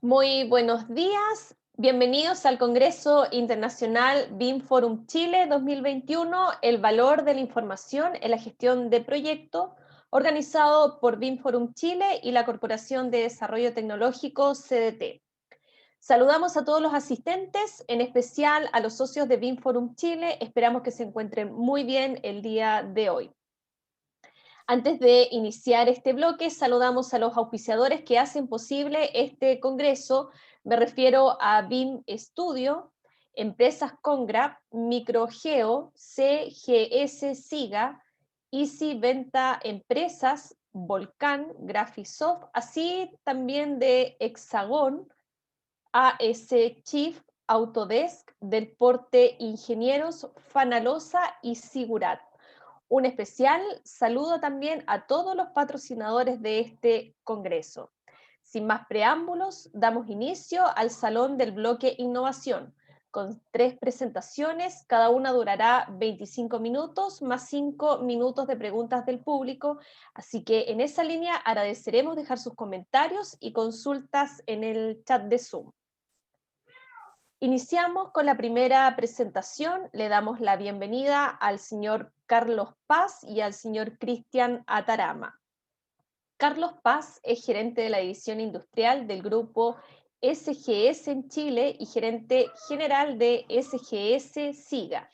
Muy buenos días, bienvenidos al Congreso Internacional BIM Forum Chile 2021, el valor de la información en la gestión de proyectos, organizado por BIM Forum Chile y la Corporación de Desarrollo Tecnológico CDT. Saludamos a todos los asistentes, en especial a los socios de BIM Forum Chile, esperamos que se encuentren muy bien el día de hoy. Antes de iniciar este bloque, saludamos a los auspiciadores que hacen posible este congreso. Me refiero a BIM Studio, Empresas Congrap, Microgeo, CGS Siga, Easy Venta Empresas, Volcán, Graphisoft, así también de Hexagon, AS Chief, Autodesk, Del Porte Ingenieros, Fanalosa y Sigurat. Un especial saludo también a todos los patrocinadores de este congreso. Sin más preámbulos, damos inicio al Salón del Bloque Innovación, con 3 presentaciones, cada una durará 25 minutos, más 5 minutos de preguntas del público, así que en esa línea agradeceremos dejar sus comentarios y consultas en el chat de Zoom. Iniciamos con la primera presentación. Le damos la bienvenida al señor Carlos Paz y al señor Cristian Atarama. Carlos Paz es gerente de la división industrial del grupo SGS en Chile y gerente general de SGS Siga.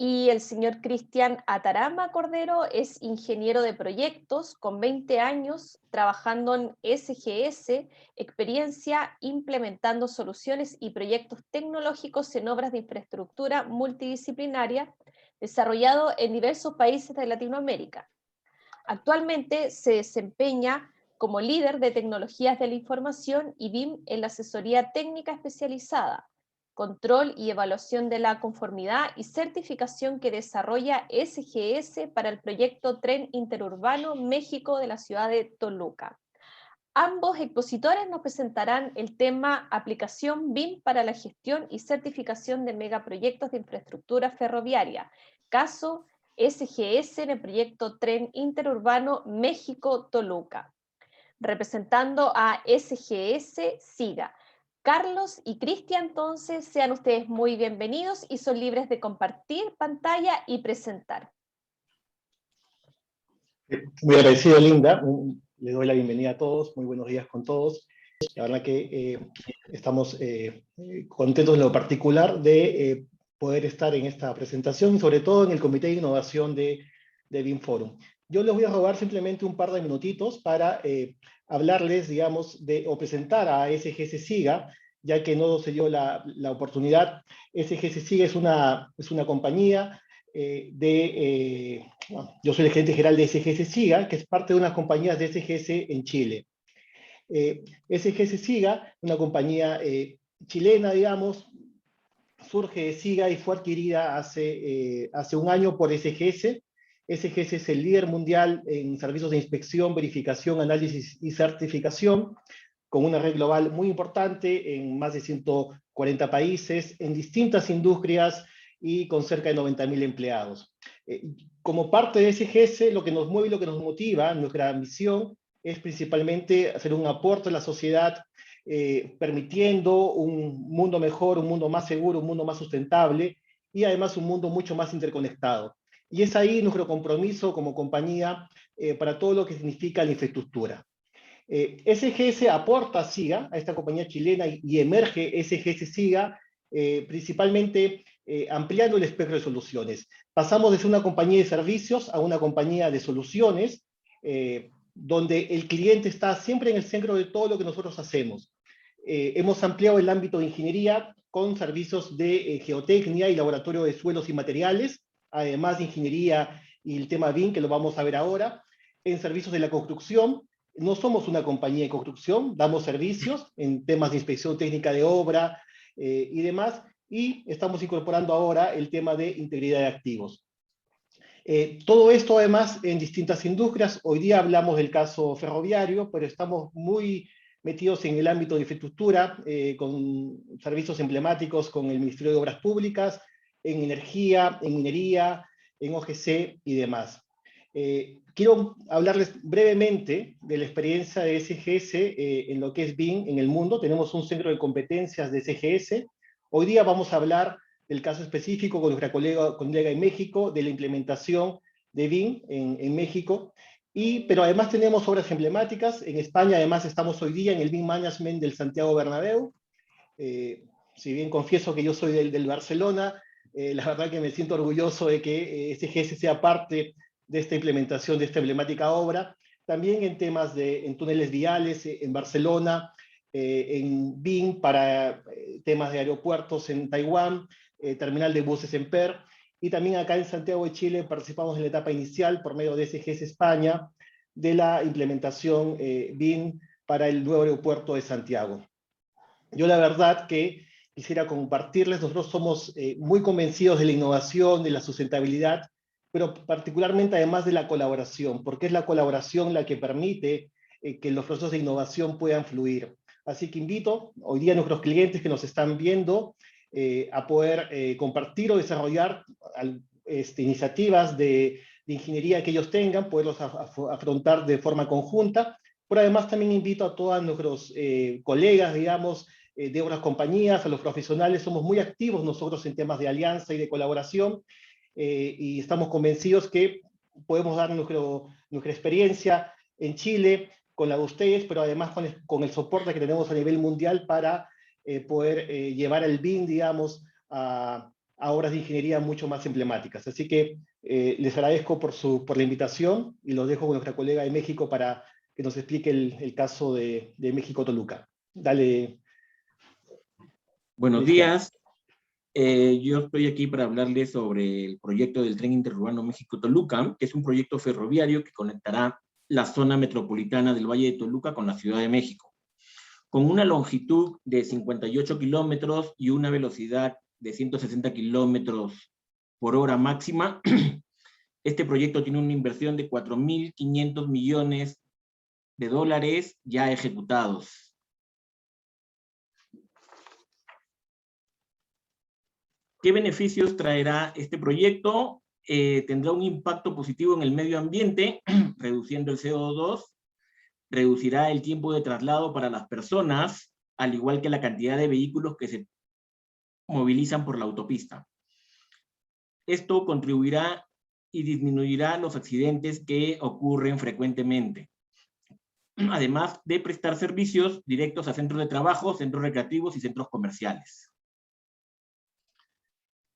Y el señor Cristian Atarama Cordero es ingeniero de proyectos con 20 años trabajando en SGS, experiencia implementando soluciones y proyectos tecnológicos en obras de infraestructura multidisciplinaria desarrollado en diversos países de Latinoamérica. Actualmente se desempeña como líder de tecnologías de la información y BIM en la asesoría técnica especializada, control y evaluación de la conformidad y certificación que desarrolla SGS para el proyecto Tren Interurbano México de la ciudad de Toluca. Ambos expositores nos presentarán el tema Aplicación BIM para la gestión y certificación de megaproyectos de infraestructura ferroviaria, caso SGS en el proyecto Tren Interurbano México-Toluca. Representando a SGS Siga. Carlos y Cristian, entonces, sean ustedes muy bienvenidos y son libres de compartir pantalla y presentar. Muy agradecido, Linda. Le doy la bienvenida a todos. Muy buenos días con todos. La verdad que estamos contentos en lo particular de poder estar en esta presentación y sobre todo en el Comité de Innovación de BIM Forum. Yo les voy a robar simplemente un par de minutitos para hablarles, digamos, o presentar a SGS Siga, ya que no se dio la oportunidad. SGS Siga es una compañía yo soy el gerente general de SGS Siga, que es parte de unas compañías de SGS en Chile. SGS Siga, una compañía chilena, digamos, surge de Siga y fue adquirida hace un año por SGS. SGS es el líder mundial en servicios de inspección, verificación, análisis y certificación, con una red global muy importante en más de 140 países, en distintas industrias y con cerca de 90.000 empleados. Como parte de SGS, lo que nos mueve y lo que nos motiva, nuestra misión, es principalmente hacer un aporte a la sociedad, permitiendo un mundo mejor, un mundo más seguro, un mundo más sustentable y además un mundo mucho más interconectado. Y es ahí nuestro compromiso como compañía para todo lo que significa la infraestructura. SGS aporta a Siga, a esta compañía chilena, y emerge SGS Siga, principalmente ampliando el espectro de soluciones. Pasamos de ser una compañía de servicios a una compañía de soluciones, donde el cliente está siempre en el centro de todo lo que nosotros hacemos. Hemos ampliado el ámbito de ingeniería con servicios de geotecnia y laboratorio de suelos y materiales, además de ingeniería y el tema BIM, que lo vamos a ver ahora, en servicios de la construcción. No somos una compañía de construcción, damos servicios en temas de inspección técnica de obra y demás, y estamos incorporando ahora el tema de integridad de activos. Todo esto además en distintas industrias. Hoy día hablamos del caso ferroviario, pero estamos muy metidos en el ámbito de infraestructura, con servicios emblemáticos con el Ministerio de Obras Públicas, en energía, en minería, en OGC y demás. Quiero hablarles brevemente de la experiencia de SGS en lo que es BIM en el mundo. Tenemos un centro de competencias de SGS. Hoy día vamos a hablar del caso específico con nuestra colega en México, de la implementación de BIM en México. Pero además tenemos obras emblemáticas. En España además estamos hoy día en el BIM Management del Santiago Bernabéu. Si bien confieso que yo soy del Barcelona, la verdad que me siento orgulloso de que SGS sea parte de esta implementación de esta emblemática obra. También en temas en túneles viales en Barcelona, en BIM para temas de aeropuertos en Taiwán, terminal de buses en PER, y también acá en Santiago de Chile participamos en la etapa inicial por medio de SGS España de la implementación BIM para el nuevo aeropuerto de Santiago. Yo la verdad que quisiera compartirles, nosotros somos muy convencidos de la innovación, de la sustentabilidad, pero particularmente además de la colaboración, porque es la colaboración la que permite que los procesos de innovación puedan fluir. Así que invito hoy día a nuestros clientes que nos están viendo a poder compartir o desarrollar iniciativas de ingeniería que ellos tengan, poderlos afrontar de forma conjunta. Pero además también invito a todos nuestros colegas, digamos, de otras compañías, a los profesionales. Somos muy activos nosotros en temas de alianza y de colaboración, y estamos convencidos que podemos dar nuestra experiencia en Chile con la de ustedes, pero además con el soporte que tenemos a nivel mundial para poder llevar el BIM, digamos, a obras de ingeniería mucho más emblemáticas. Así que les agradezco por la invitación y los dejo con nuestra colega de México para que nos explique el caso de México-Toluca. Dale. Buenos Cristian. días. Yo estoy aquí para hablarles sobre el proyecto del Tren Interurbano México-Toluca, que es un proyecto ferroviario que conectará la zona metropolitana del Valle de Toluca con la Ciudad de México. Con una longitud de 58 kilómetros y una velocidad de 160 kilómetros por hora máxima, este proyecto tiene una inversión de 4.500 millones de dólares ya ejecutados. ¿Qué beneficios traerá este proyecto? Tendrá un impacto positivo en el medio ambiente, reduciendo el CO2, reducirá el tiempo de traslado para las personas, al igual que la cantidad de vehículos que se movilizan por la autopista. Esto contribuirá y disminuirá los accidentes que ocurren frecuentemente, además de prestar servicios directos a centros de trabajo, centros recreativos y centros comerciales.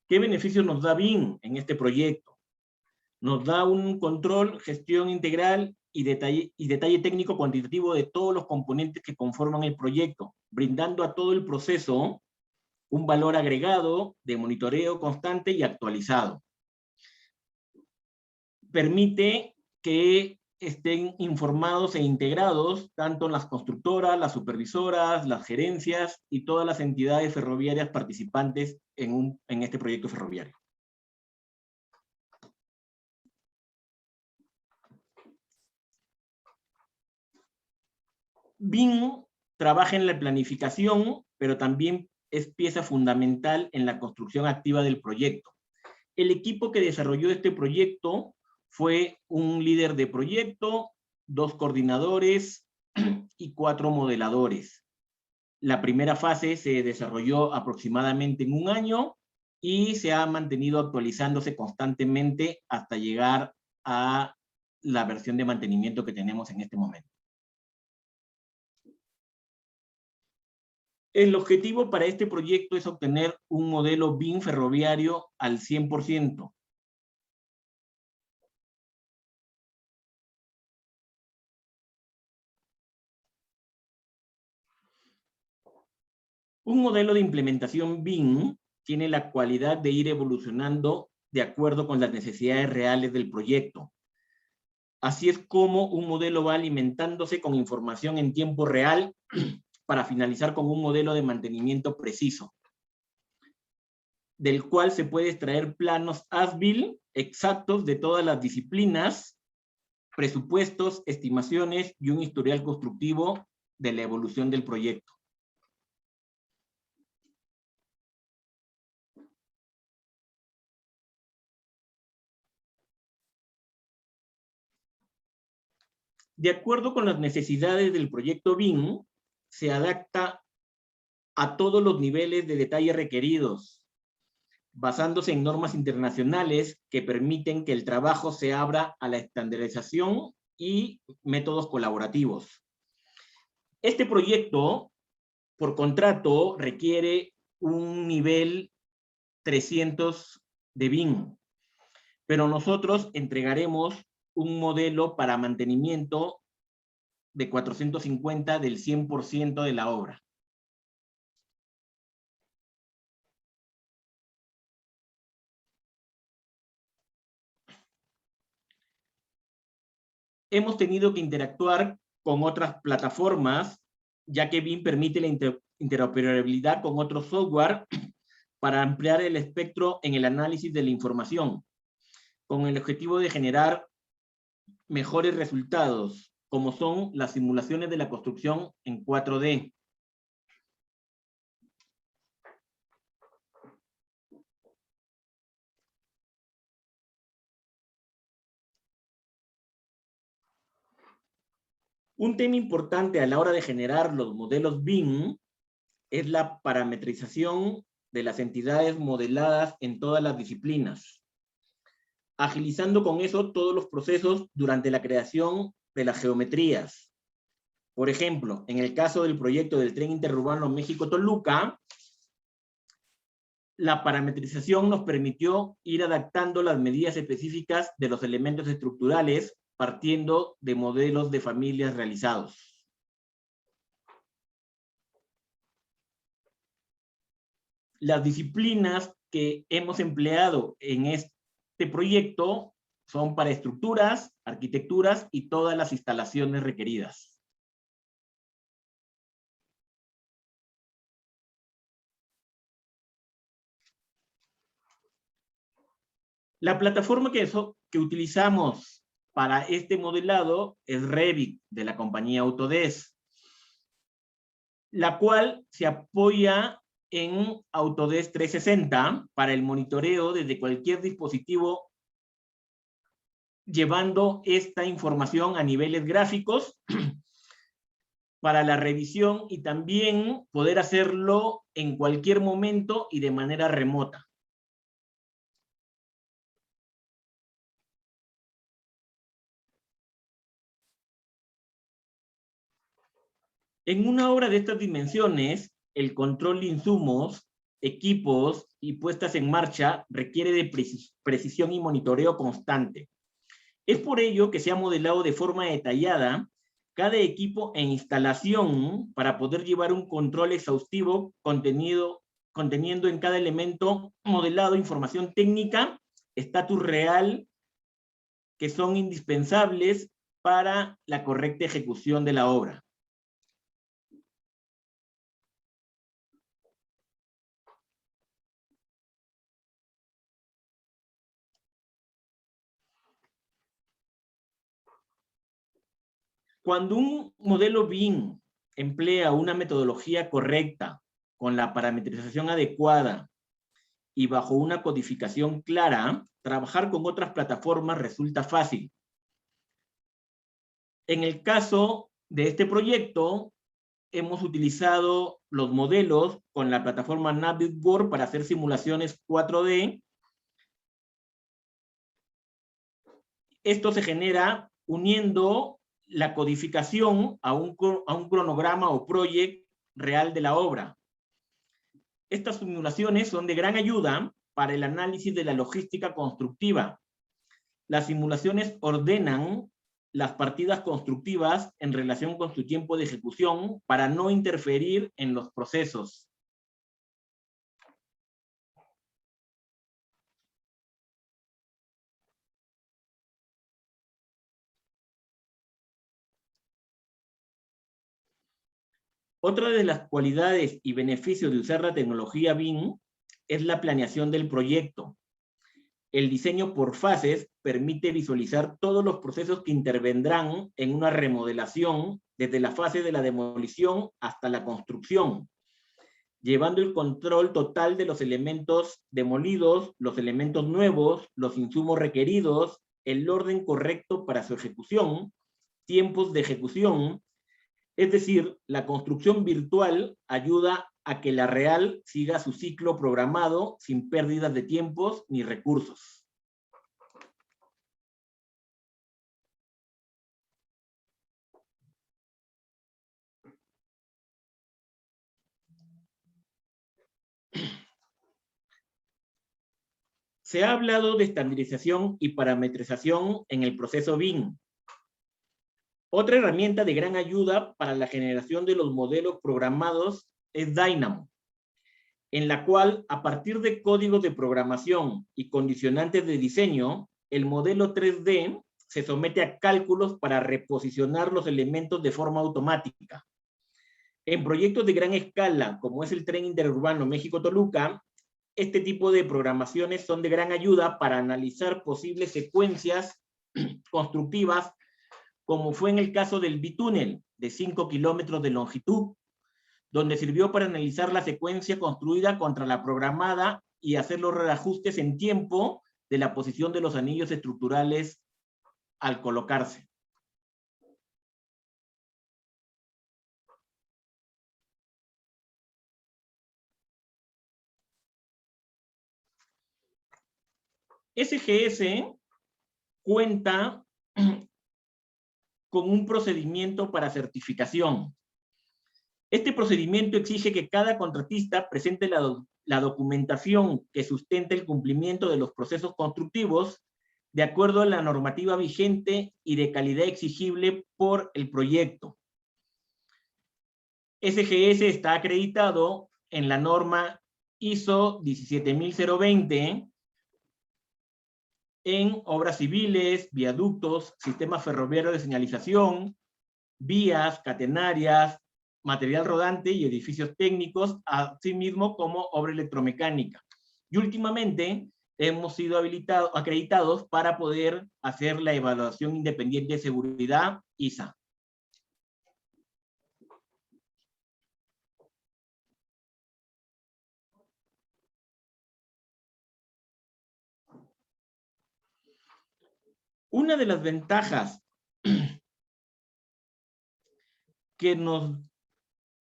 ¿Qué beneficios nos da BIM en este proyecto? Nos da un control, gestión integral y detalle técnico cuantitativo de todos los componentes que conforman el proyecto, brindando a todo el proceso un valor agregado de monitoreo constante y actualizado. Permite que estén informados e integrados tanto las constructoras, las supervisoras, las gerencias y todas las entidades ferroviarias participantes en este proyecto ferroviario. BIM trabaja en la planificación, pero también es pieza fundamental en la construcción activa del proyecto. El equipo que desarrolló este proyecto fue un líder de proyecto, 2 coordinadores y 4 modeladores. La primera fase se desarrolló aproximadamente en un año y se ha mantenido actualizándose constantemente hasta llegar a la versión de mantenimiento que tenemos en este momento. El objetivo para este proyecto es obtener un modelo BIM ferroviario al 100%. Un modelo de implementación BIM tiene la cualidad de ir evolucionando de acuerdo con las necesidades reales del proyecto. Así es como un modelo va alimentándose con información en tiempo real para finalizar con un modelo de mantenimiento preciso, del cual se puede extraer planos as-built exactos de todas las disciplinas, presupuestos, estimaciones y un historial constructivo de la evolución del proyecto. De acuerdo con las necesidades del proyecto BIM, se adapta a todos los niveles de detalle requeridos, basándose en normas internacionales que permiten que el trabajo se abra a la estandarización y métodos colaborativos. Este proyecto, por contrato, requiere un nivel 300 de BIM, pero nosotros entregaremos un modelo para mantenimiento de 450 del 100% de la obra. Hemos tenido que interactuar con otras plataformas, ya que BIM permite la interoperabilidad con otro software para ampliar el espectro en el análisis de la información, con el objetivo de generar mejores resultados, como son las simulaciones de la construcción en 4D. Un tema importante a la hora de generar los modelos BIM es la parametrización de las entidades modeladas en todas las disciplinas, agilizando con eso todos los procesos durante la creación de las geometrías. Por ejemplo, en el caso del proyecto del tren interurbano México-Toluca, la parametrización nos permitió ir adaptando las medidas específicas de los elementos estructurales partiendo de modelos de familias realizados. Las disciplinas que hemos empleado en este proyecto son para estructuras, arquitecturas y todas las instalaciones requeridas. La plataforma que utilizamos para este modelado es Revit, de la compañía Autodesk, la cual se apoya en Autodesk 360 para el monitoreo desde cualquier dispositivo, llevando esta información a niveles gráficos para la revisión y también poder hacerlo en cualquier momento y de manera remota. En una obra de estas dimensiones, el control de insumos, equipos y puestas en marcha requiere de precisión y monitoreo constante. Es por ello que se ha modelado de forma detallada cada equipo e instalación para poder llevar un control exhaustivo conteniendo en cada elemento modelado información técnica, estatus real, que son indispensables para la correcta ejecución de la obra. Cuando un modelo BIM emplea una metodología correcta, con la parametrización adecuada y bajo una codificación clara, trabajar con otras plataformas resulta fácil. En el caso de este proyecto, hemos utilizado los modelos con la plataforma Navisworks para hacer simulaciones 4D. Esto se genera uniendo la codificación a un cronograma o proyecto real de la obra. Estas simulaciones son de gran ayuda para el análisis de la logística constructiva. Las simulaciones ordenan las partidas constructivas en relación con su tiempo de ejecución para no interferir en los procesos. Otra de las cualidades y beneficios de usar la tecnología BIM es la planeación del proyecto. El diseño por fases permite visualizar todos los procesos que intervendrán en una remodelación desde la fase de la demolición hasta la construcción, llevando el control total de los elementos demolidos, los elementos nuevos, los insumos requeridos, el orden correcto para su ejecución tiempos de ejecución, es decir, la construcción virtual ayuda a que la real siga su ciclo programado sin pérdidas de tiempos ni recursos. Se ha hablado de estandarización y parametrización en el proceso BIM. Otra herramienta de gran ayuda para la generación de los modelos programados es Dynamo, en la cual, a partir de códigos de programación y condicionantes de diseño, el modelo 3D se somete a cálculos para reposicionar los elementos de forma automática. En proyectos de gran escala, como es el Tren Interurbano México-Toluca, este tipo de programaciones son de gran ayuda para analizar posibles secuencias constructivas, como fue en el caso del bitúnel de 5 kilómetros de longitud, donde sirvió para analizar la secuencia construida contra la programada y hacer los reajustes en tiempo de la posición de los anillos estructurales al colocarse. SGS cuenta con un procedimiento para certificación. Este procedimiento exige que cada contratista presente la documentación que sustente el cumplimiento de los procesos constructivos de acuerdo a la normativa vigente y de calidad exigible por el proyecto. SGS está acreditado en la norma ISO 17020 en obras civiles, viaductos, sistemas ferroviarios de señalización, vías, catenarias, material rodante y edificios técnicos, así mismo como obra electromecánica. Y últimamente hemos sido acreditados para poder hacer la evaluación independiente de seguridad ISA. Una de las ventajas que nos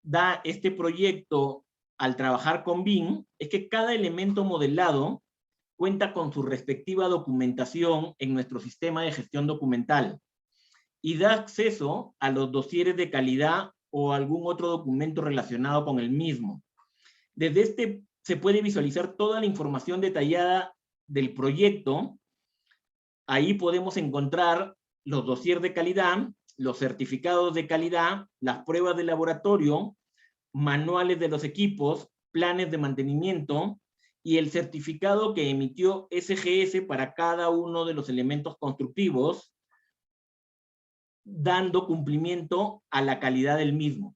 da este proyecto al trabajar con BIM es que cada elemento modelado cuenta con su respectiva documentación en nuestro sistema de gestión documental y da acceso a los dosieres de calidad o algún otro documento relacionado con el mismo. Desde este se puede visualizar toda la información detallada del proyecto. Ahí podemos encontrar los dosieres de calidad, los certificados de calidad, las pruebas de laboratorio, manuales de los equipos, planes de mantenimiento y el certificado que emitió SGS para cada uno de los elementos constructivos, dando cumplimiento a la calidad del mismo.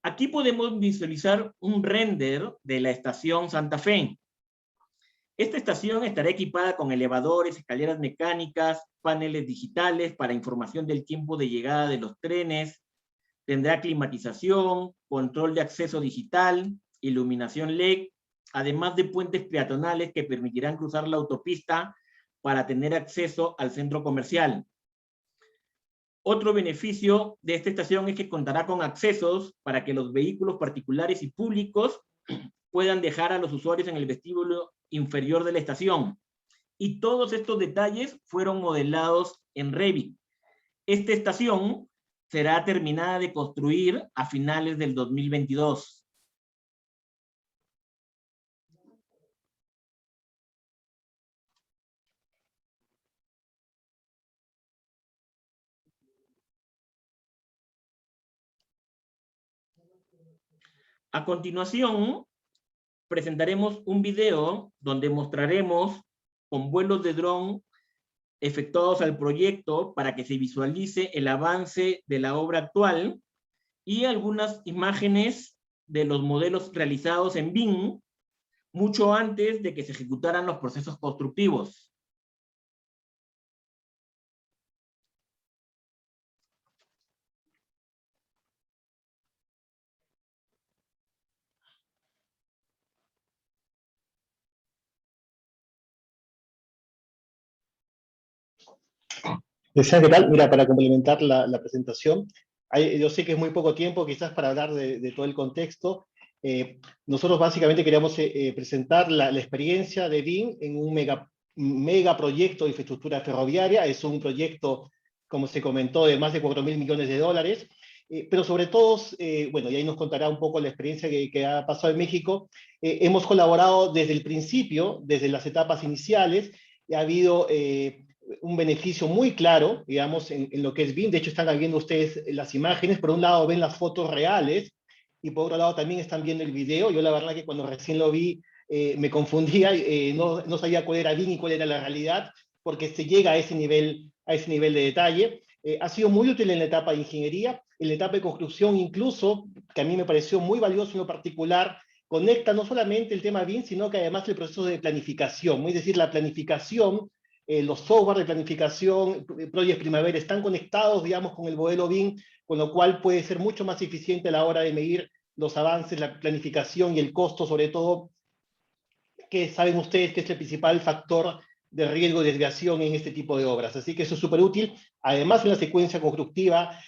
Aquí podemos visualizar un render de la estación Santa Fe. Esta estación estará equipada con elevadores, escaleras mecánicas, paneles digitales para información del tiempo de llegada de los trenes, tendrá climatización, control de acceso digital, iluminación LED, además de puentes peatonales que permitirán cruzar la autopista para tener acceso al centro comercial. Otro beneficio de esta estación es que contará con accesos para que los vehículos particulares y públicos puedan dejar a los usuarios en el vestíbulo inferior de la estación. Y todos estos detalles fueron modelados en Revit. Esta estación será terminada de construir a finales del 2022. A continuación, presentaremos un video donde mostraremos con vuelos de dron efectuados al proyecto para que se visualice el avance de la obra actual y algunas imágenes de los modelos realizados en BIM mucho antes de que se ejecutaran los procesos constructivos. Decía, ¿qué tal? Mira, para complementar la presentación, yo sé que es muy poco tiempo quizás para hablar de todo el contexto. Nosotros básicamente queríamos presentar la experiencia de BIM en un mega proyecto de infraestructura ferroviaria. Es un proyecto, como se comentó, de más de 4.000 millones de dólares. Pero sobre todo, bueno, y ahí nos contará un poco la experiencia que ha pasado en México. Hemos colaborado desde el principio, desde las etapas iniciales, y ha habido un beneficio muy claro, digamos, en lo que es BIM. De hecho, están viendo ustedes las imágenes. Por un lado ven las fotos reales y por otro lado también están viendo el video. Yo la verdad que cuando recién lo vi me confundía, no sabía cuál era BIM y cuál era la realidad, porque se llega a ese nivel de detalle. Ha sido muy útil en la etapa de ingeniería, en la etapa de construcción incluso, que a mí me pareció muy valioso en lo particular. Conecta no solamente el tema BIM, sino que además el proceso de planificación, es decir, la planificación, los software de planificación, Project Primavera, están conectados, digamos, con el modelo BIM, con lo cual puede ser mucho más eficiente a la hora de medir los avances, la planificación y el costo, sobre todo, que saben ustedes que es el principal factor de riesgo y desviación en este tipo de obras. Así que eso es súper útil. Además, en la secuencia constructiva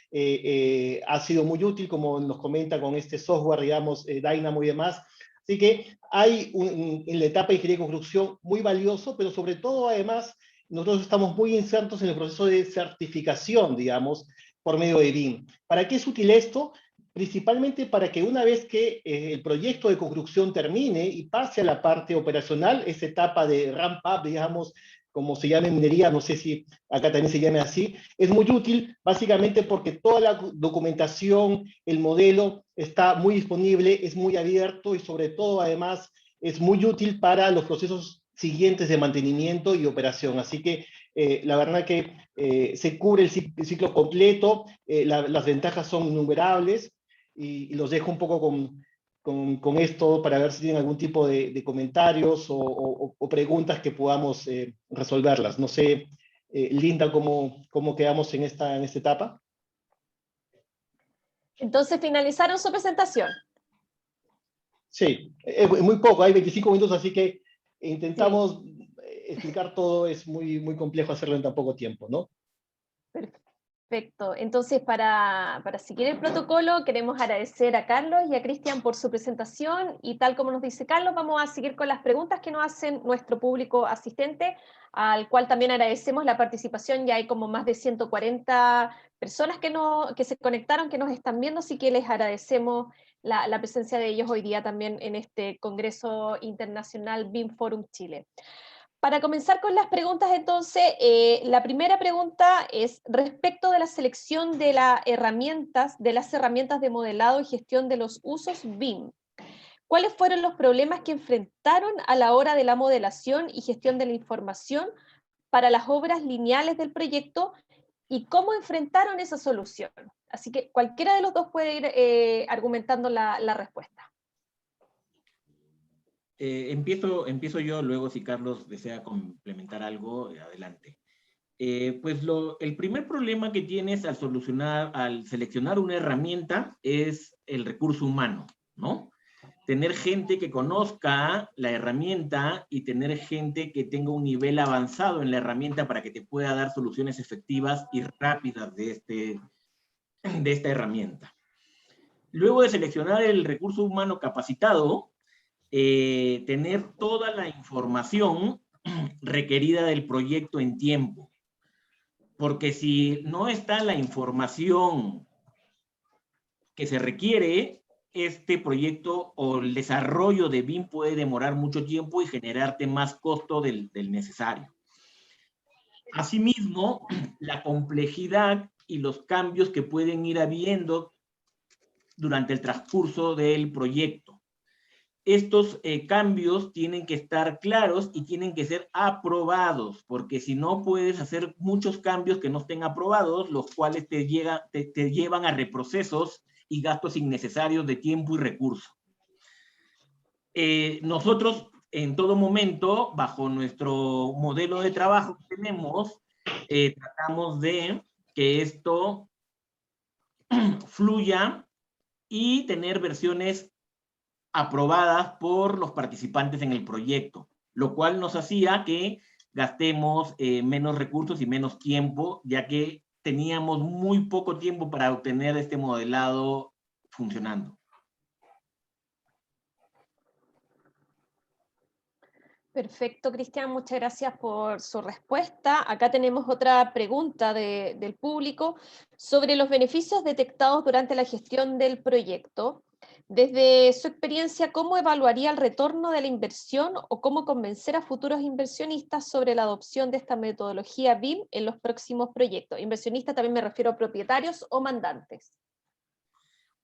ha sido muy útil, como nos comenta con este software, digamos, Dynamo y demás. Así que hay en la etapa de ingeniería y construcción muy valioso, pero sobre todo, además, nosotros estamos muy insertos en el proceso de certificación, digamos, por medio de BIM. ¿Para qué es útil esto? Principalmente para que una vez que el proyecto de construcción termine y pase a la parte operacional, esa etapa de ramp up, digamos, como se llama en minería, no sé si acá también se llame así, es muy útil básicamente porque toda la documentación, el modelo está muy disponible, es muy abierto y sobre todo además es muy útil para los procesos siguientes de mantenimiento y operación. Así que la verdad que se cubre el ciclo completo, las ventajas son innumerables y los dejo un poco con esto para ver si tienen algún tipo de comentarios o preguntas que podamos resolverlas. No sé, Linda, cómo quedamos en esta etapa. Entonces, finalizaron su presentación. Sí, muy poco, hay 25 minutos, así que intentamos Sí. explicar todo, es muy complejo hacerlo en tan poco tiempo, ¿no? Perfecto. Entonces, para seguir el protocolo, queremos agradecer a Carlos y a Cristian por su presentación y tal como nos dice Carlos, vamos a seguir con las preguntas que nos hacen nuestro público asistente, al cual también agradecemos la participación. Ya hay como más de 140 personas que se conectaron, que nos están viendo, así que les agradecemos la presencia de ellos hoy día también en este Congreso Internacional BIM Forum Chile. Para comenzar con las preguntas, entonces, la primera pregunta es respecto de la selección de las herramientas de modelado y gestión de los usos BIM. ¿Cuáles fueron los problemas que enfrentaron a la hora de la modelación y gestión de la información para las obras lineales del proyecto y cómo enfrentaron esa solución? Así que cualquiera de los dos puede ir argumentando la respuesta. Empiezo yo, luego si Carlos desea complementar algo, adelante. Pues el primer problema que tienes al seleccionar una herramienta es el recurso humano, ¿no? Tener gente que conozca la herramienta y tener gente que tenga un nivel avanzado en la herramienta para que te pueda dar soluciones efectivas y rápidas de esta herramienta. Luego de seleccionar el recurso humano capacitado, tener toda la información requerida del proyecto en tiempo. Porque si no está la información que se requiere, este proyecto o el desarrollo de BIM puede demorar mucho tiempo y generarte más costo del necesario. Asimismo, la complejidad y los cambios que pueden ir habiendo durante el transcurso del proyecto. Estos cambios tienen que estar claros y tienen que ser aprobados, porque si no puedes hacer muchos cambios que no estén aprobados, los cuales te llevan a reprocesos y gastos innecesarios de tiempo y recursos. Nosotros, en todo momento, bajo nuestro modelo de trabajo que tenemos, tratamos de que esto fluya y tener versiones aprobadas por los participantes en el proyecto, lo cual nos hacía que gastemos menos recursos y menos tiempo, ya que teníamos muy poco tiempo para obtener este modelado funcionando. Perfecto, Cristian, muchas gracias por su respuesta. Acá tenemos otra pregunta del público sobre los beneficios detectados durante la gestión del proyecto. Desde su experiencia, ¿cómo evaluaría el retorno de la inversión o cómo convencer a futuros inversionistas sobre la adopción de esta metodología BIM en los próximos proyectos? Inversionistas también me refiero a propietarios o mandantes.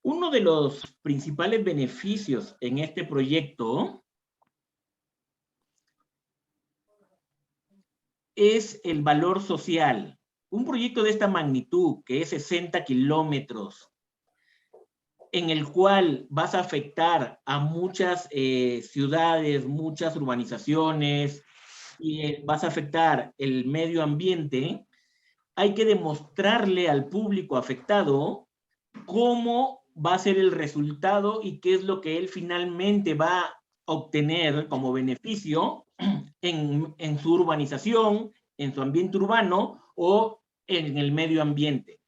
Uno de los principales beneficios en este proyecto es el valor social. Un proyecto de esta magnitud, que es 60 kilómetros, en el cual vas a afectar a muchas ciudades, muchas urbanizaciones, y vas a afectar el medio ambiente, hay que demostrarle al público afectado cómo va a ser el resultado y qué es lo que él finalmente va a obtener como beneficio en su urbanización, en su ambiente urbano o en el medio ambiente.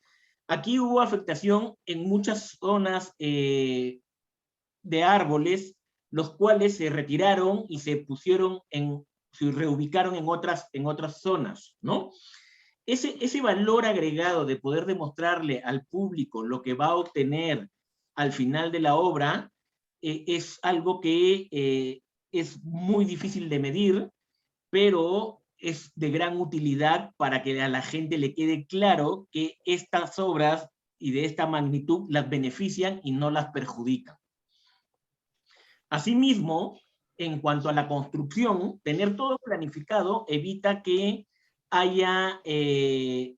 Aquí hubo afectación en muchas zonas de árboles, los cuales se retiraron y se reubicaron en otras zonas, ¿no? Ese valor agregado de poder demostrarle al público lo que va a obtener al final de la obra es algo que es muy difícil de medir, pero es de gran utilidad para que a la gente le quede claro que estas obras y de esta magnitud las benefician y no las perjudican. Asimismo, en cuanto a la construcción, tener todo planificado evita que haya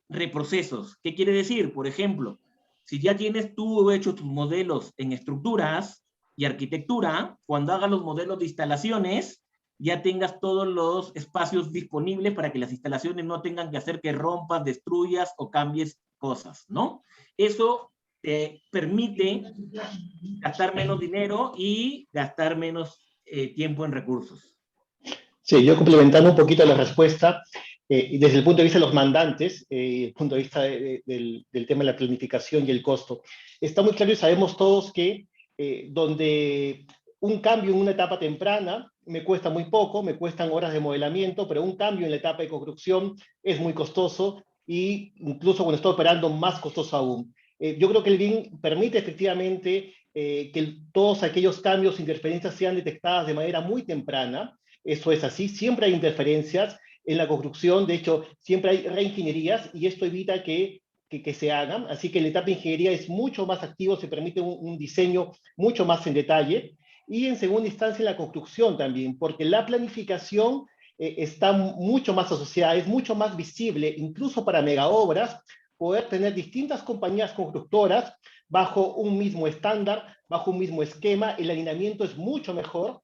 reprocesos. ¿Qué quiere decir? Por ejemplo, si ya tienes tú hecho tus modelos en estructuras y arquitectura, cuando hagas los modelos de instalaciones, ya tengas todos los espacios disponibles para que las instalaciones no tengan que hacer que rompas, destruyas o cambies cosas, ¿no? Eso te permite gastar menos dinero y gastar menos tiempo en recursos. Sí, yo complementando un poquito la respuesta, desde el punto de vista de los mandantes, el punto de vista del tema de la planificación y el costo, está muy claro y sabemos todos que donde un cambio en una etapa temprana me cuesta muy poco, me cuestan horas de modelamiento, pero un cambio en la etapa de construcción es muy costoso y incluso cuando estoy operando más costoso aún. Yo creo que el BIM permite efectivamente que todos aquellos cambios, interferencias sean detectadas de manera muy temprana. Eso es así, siempre hay interferencias en la construcción, de hecho, siempre hay reingenierías y esto evita que se hagan, así que la etapa de ingeniería es mucho más activo, se permite un diseño mucho más en detalle, y en segunda instancia en la construcción también, porque la planificación está mucho más asociada, es mucho más visible, incluso para megaobras, poder tener distintas compañías constructoras bajo un mismo estándar, bajo un mismo esquema, el alineamiento es mucho mejor,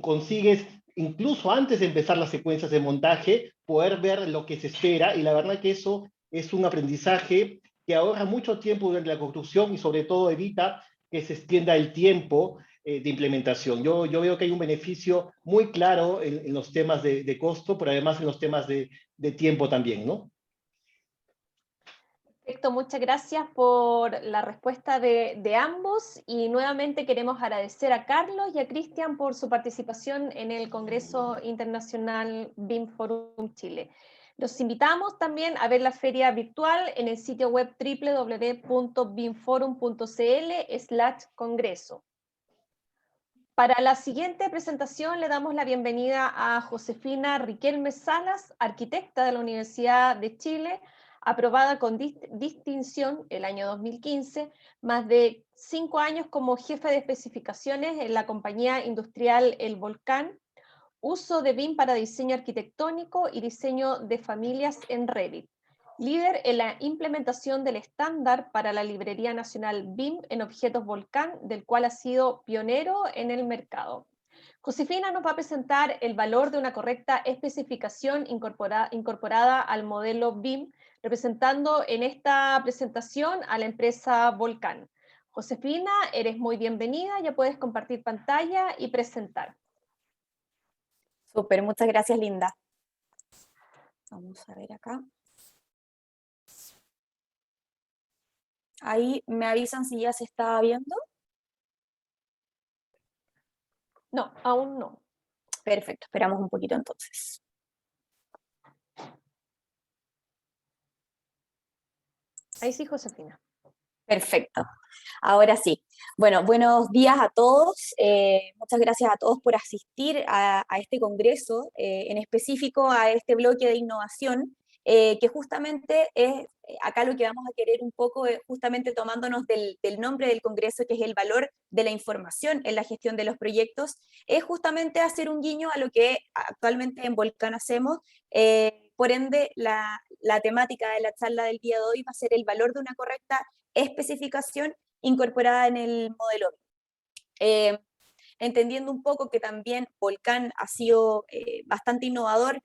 consigues, incluso antes de empezar las secuencias de montaje, poder ver lo que se espera, y la verdad que eso es un aprendizaje que ahorra mucho tiempo durante la construcción y sobre todo evita que se extienda el tiempo de implementación. Yo veo que hay un beneficio muy claro en los temas de costo, pero además en los temas de tiempo también, ¿no? Perfecto, muchas gracias por la respuesta de ambos y nuevamente queremos agradecer a Carlos y a Cristian por su participación en el Congreso Internacional BIM Forum Chile. Los invitamos también a ver la feria virtual en el sitio web www.bimforum.cl/congreso. Para la siguiente presentación le damos la bienvenida a Josefina Riquelme Salas, arquitecta de la Universidad de Chile, aprobada con distinción el año 2015, más de 5 años como jefe de especificaciones en la compañía industrial El Volcán, uso de BIM para diseño arquitectónico y diseño de familias en Revit. Líder en la implementación del estándar para la Librería Nacional BIM en objetos Volcán, del cual ha sido pionero en el mercado. Josefina nos va a presentar el valor de una correcta especificación incorporada al modelo BIM, representando en esta presentación a la empresa Volcán. Josefina, eres muy bienvenida, ya puedes compartir pantalla y presentar. Súper, muchas gracias, Linda. Vamos a ver acá. Ahí me avisan si ya se está viendo. No, aún no. Perfecto, esperamos un poquito entonces. Ahí sí, Josefina. Perfecto. Ahora sí. Bueno, buenos días a todos. Muchas gracias a todos por asistir a este congreso, en específico a este bloque de innovación, que justamente es, acá lo que vamos a querer un poco es justamente tomándonos del nombre del congreso, que es el valor de la información en la gestión de los proyectos, es justamente hacer un guiño a lo que actualmente en Volcán hacemos. Por ende, la temática de la charla del día de hoy va a ser el valor de una correcta especificación incorporada en el modelo. Entendiendo un poco que también Volcán ha sido bastante innovador,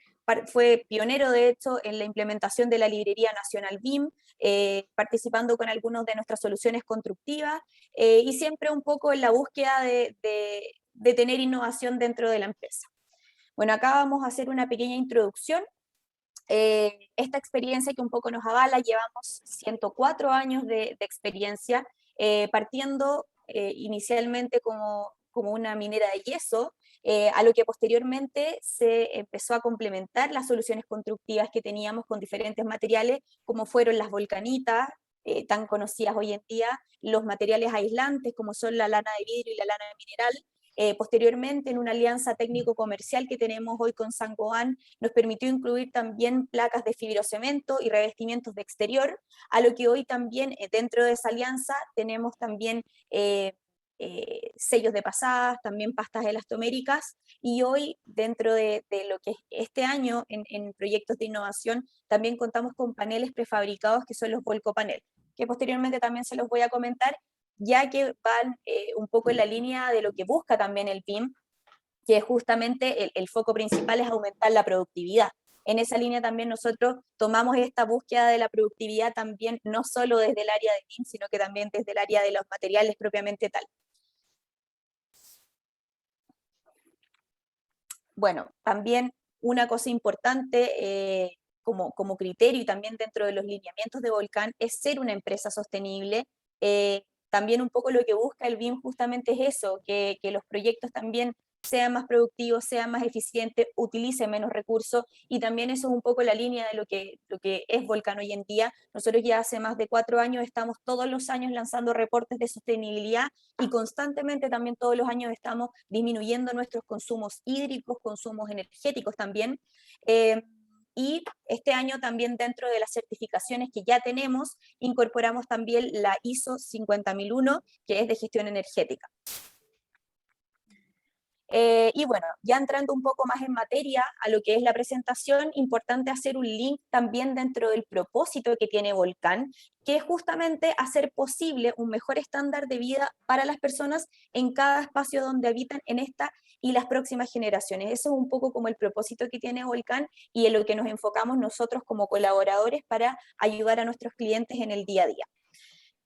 fue pionero de hecho en la implementación de la librería nacional BIM, participando con algunas de nuestras soluciones constructivas y siempre un poco en la búsqueda de tener innovación dentro de la empresa. Bueno, acá vamos a hacer una pequeña introducción. Esta experiencia que un poco nos avala, llevamos 104 años de experiencia, partiendo inicialmente como una minera de yeso, a lo que posteriormente se empezó a complementar las soluciones constructivas que teníamos con diferentes materiales, como fueron las volcanitas, tan conocidas hoy en día, los materiales aislantes como son la lana de vidrio y la lana mineral. Posteriormente, en una alianza técnico-comercial que tenemos hoy con Saint-Gobain, nos permitió incluir también placas de fibrocemento y revestimientos de exterior, a lo que hoy también dentro de esa alianza tenemos también sellos de pasadas, también pastas elastoméricas, y hoy dentro de lo que es este año en proyectos de innovación también contamos con paneles prefabricados que son los Volcopanel, que posteriormente también se los voy a comentar, ya que van un poco en la línea de lo que busca también el BIM, que justamente el foco principal es aumentar la productividad. En esa línea también nosotros tomamos esta búsqueda de la productividad también, no solo desde el área de BIM, sino que también desde el área de los materiales propiamente tal. Bueno, también una cosa importante como criterio y también dentro de los lineamientos de Volcán es ser una empresa sostenible. También un poco lo que busca el BIM justamente es eso, que los proyectos también sean más productivos, sean más eficientes, utilicen menos recursos, y también eso es un poco la línea de lo que es Volcán hoy en día. Nosotros ya hace más de 4 años estamos todos los años lanzando reportes de sostenibilidad y constantemente también todos los años estamos disminuyendo nuestros consumos hídricos, consumos energéticos también. Y este año también dentro de las certificaciones que ya tenemos, incorporamos también la ISO 50001, que es de gestión energética. Y bueno, ya entrando un poco más en materia a lo que es la presentación, importante hacer un link también dentro del propósito que tiene Volcán, que es justamente hacer posible un mejor estándar de vida para las personas en cada espacio donde habitan en esta y las próximas generaciones. Eso es un poco como el propósito que tiene Volcán y en lo que nos enfocamos nosotros como colaboradores para ayudar a nuestros clientes en el día a día.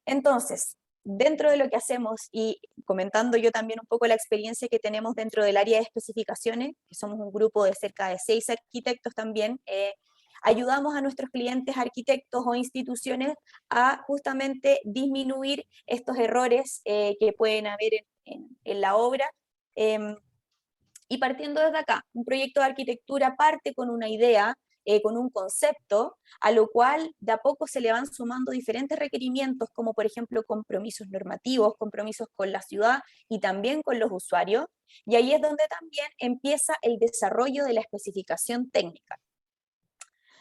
Entonces, dentro de lo que hacemos y comentando yo también un poco la experiencia que tenemos dentro del área de especificaciones, que somos un grupo de cerca de 6 arquitectos también, ayudamos a nuestros clientes arquitectos o instituciones a justamente disminuir estos errores que pueden haber en la obra. Y partiendo desde acá, un proyecto de arquitectura parte con una idea, con un concepto, a lo cual de a poco se le van sumando diferentes requerimientos, como por ejemplo compromisos normativos, compromisos con la ciudad y también con los usuarios, y ahí es donde también empieza el desarrollo de la especificación técnica.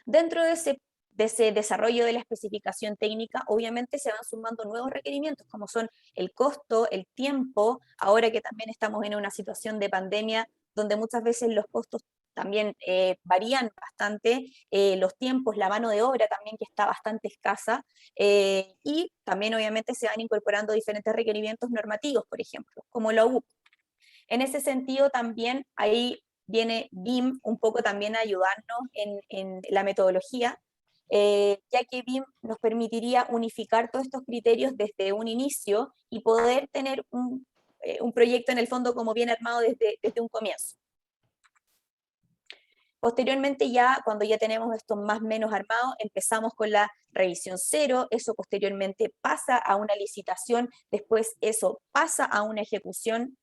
Dentro de ese desarrollo de la especificación técnica, obviamente se van sumando nuevos requerimientos, como son el costo, el tiempo, ahora que también estamos en una situación de pandemia, donde muchas veces los costos también varían bastante, los tiempos, la mano de obra también que está bastante escasa, y también obviamente se van incorporando diferentes requerimientos normativos, por ejemplo, como la UP. En ese sentido también ahí viene BIM un poco también a ayudarnos en la metodología, ya que BIM nos permitiría unificar todos estos criterios desde un inicio y poder tener un proyecto en el fondo como bien armado desde un comienzo. Posteriormente ya, cuando ya tenemos esto más o menos armado, empezamos con la revisión 0, eso posteriormente pasa a una licitación, después eso pasa a una ejecución.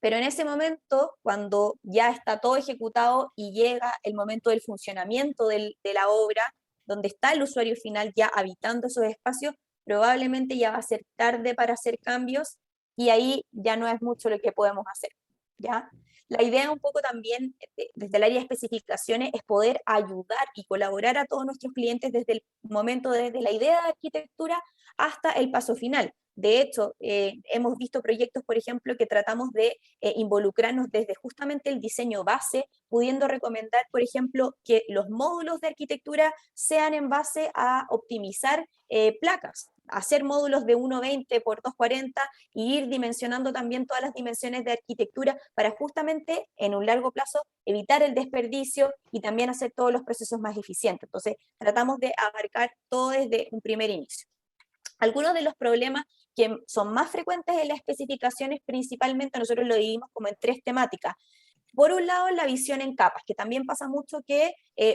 Pero en ese momento, cuando ya está todo ejecutado y llega el momento del funcionamiento de la obra, donde está el usuario final ya habitando esos espacios, probablemente ya va a ser tarde para hacer cambios y ahí ya no es mucho lo que podemos hacer, ¿ya? La idea un poco también desde el área de especificaciones es poder ayudar y colaborar a todos nuestros clientes desde el momento, desde la idea de arquitectura hasta el paso final. De hecho, hemos visto proyectos, por ejemplo, que tratamos de involucrarnos desde justamente el diseño base, pudiendo recomendar, por ejemplo, que los módulos de arquitectura sean en base a optimizar placas, hacer módulos de 1,20 por 2,40 y ir dimensionando también todas las dimensiones de arquitectura para justamente en un largo plazo evitar el desperdicio y también hacer todos los procesos más eficientes. Entonces, tratamos de abarcar todo desde un primer inicio. Algunos de los problemas que son más frecuentes en las especificaciones, principalmente nosotros lo dividimos como en 3 temáticas. Por un lado, la visión en capas, que también pasa mucho que,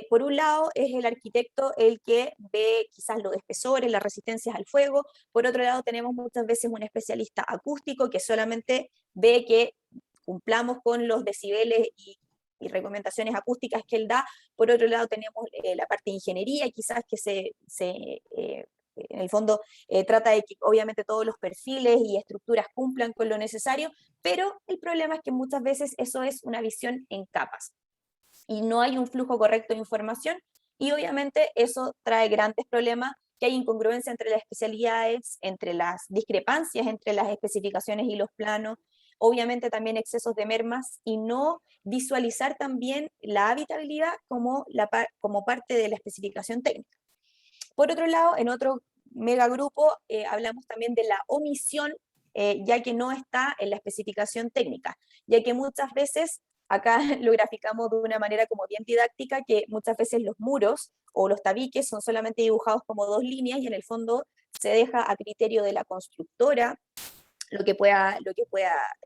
por un lado, es el arquitecto el que ve quizás los espesores, las resistencias al fuego. Por otro lado, tenemos muchas veces un especialista acústico que solamente ve que cumplamos con los decibeles y recomendaciones acústicas que él da. Por otro lado, tenemos la parte de ingeniería, quizás que en el fondo trata de que obviamente todos los perfiles y estructuras cumplan con lo necesario, pero el problema es que muchas veces eso es una visión en capas y no hay un flujo correcto de información y obviamente eso trae grandes problemas, que hay incongruencia entre las especialidades, entre las discrepancias entre las especificaciones y los planos, obviamente también excesos de mermas y no visualizar también la habitabilidad como parte de la especificación técnica. Por otro lado, en otro megagrupo hablamos también de la omisión, ya que no está en la especificación técnica, ya que muchas veces, acá lo graficamos de una manera como bien didáctica, que muchas veces los muros o los tabiques son solamente dibujados como 2 líneas y en el fondo se deja a criterio de la constructora lo que pueda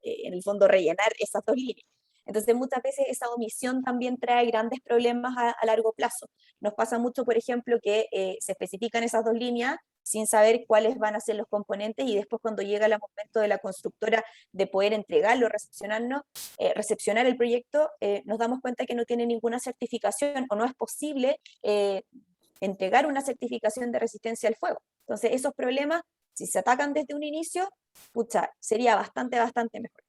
en el fondo rellenar esas 2 líneas. Entonces muchas veces esa omisión también trae grandes problemas a largo plazo. Nos pasa mucho, por ejemplo, que se especifican esas 2 líneas sin saber cuáles van a ser los componentes y después cuando llega el momento de la constructora de poder entregarlo, recepcionar el proyecto, nos damos cuenta que no tiene ninguna certificación o no es posible entregar una certificación de resistencia al fuego. Entonces esos problemas, si se atacan desde un inicio, pucha, sería bastante mejor.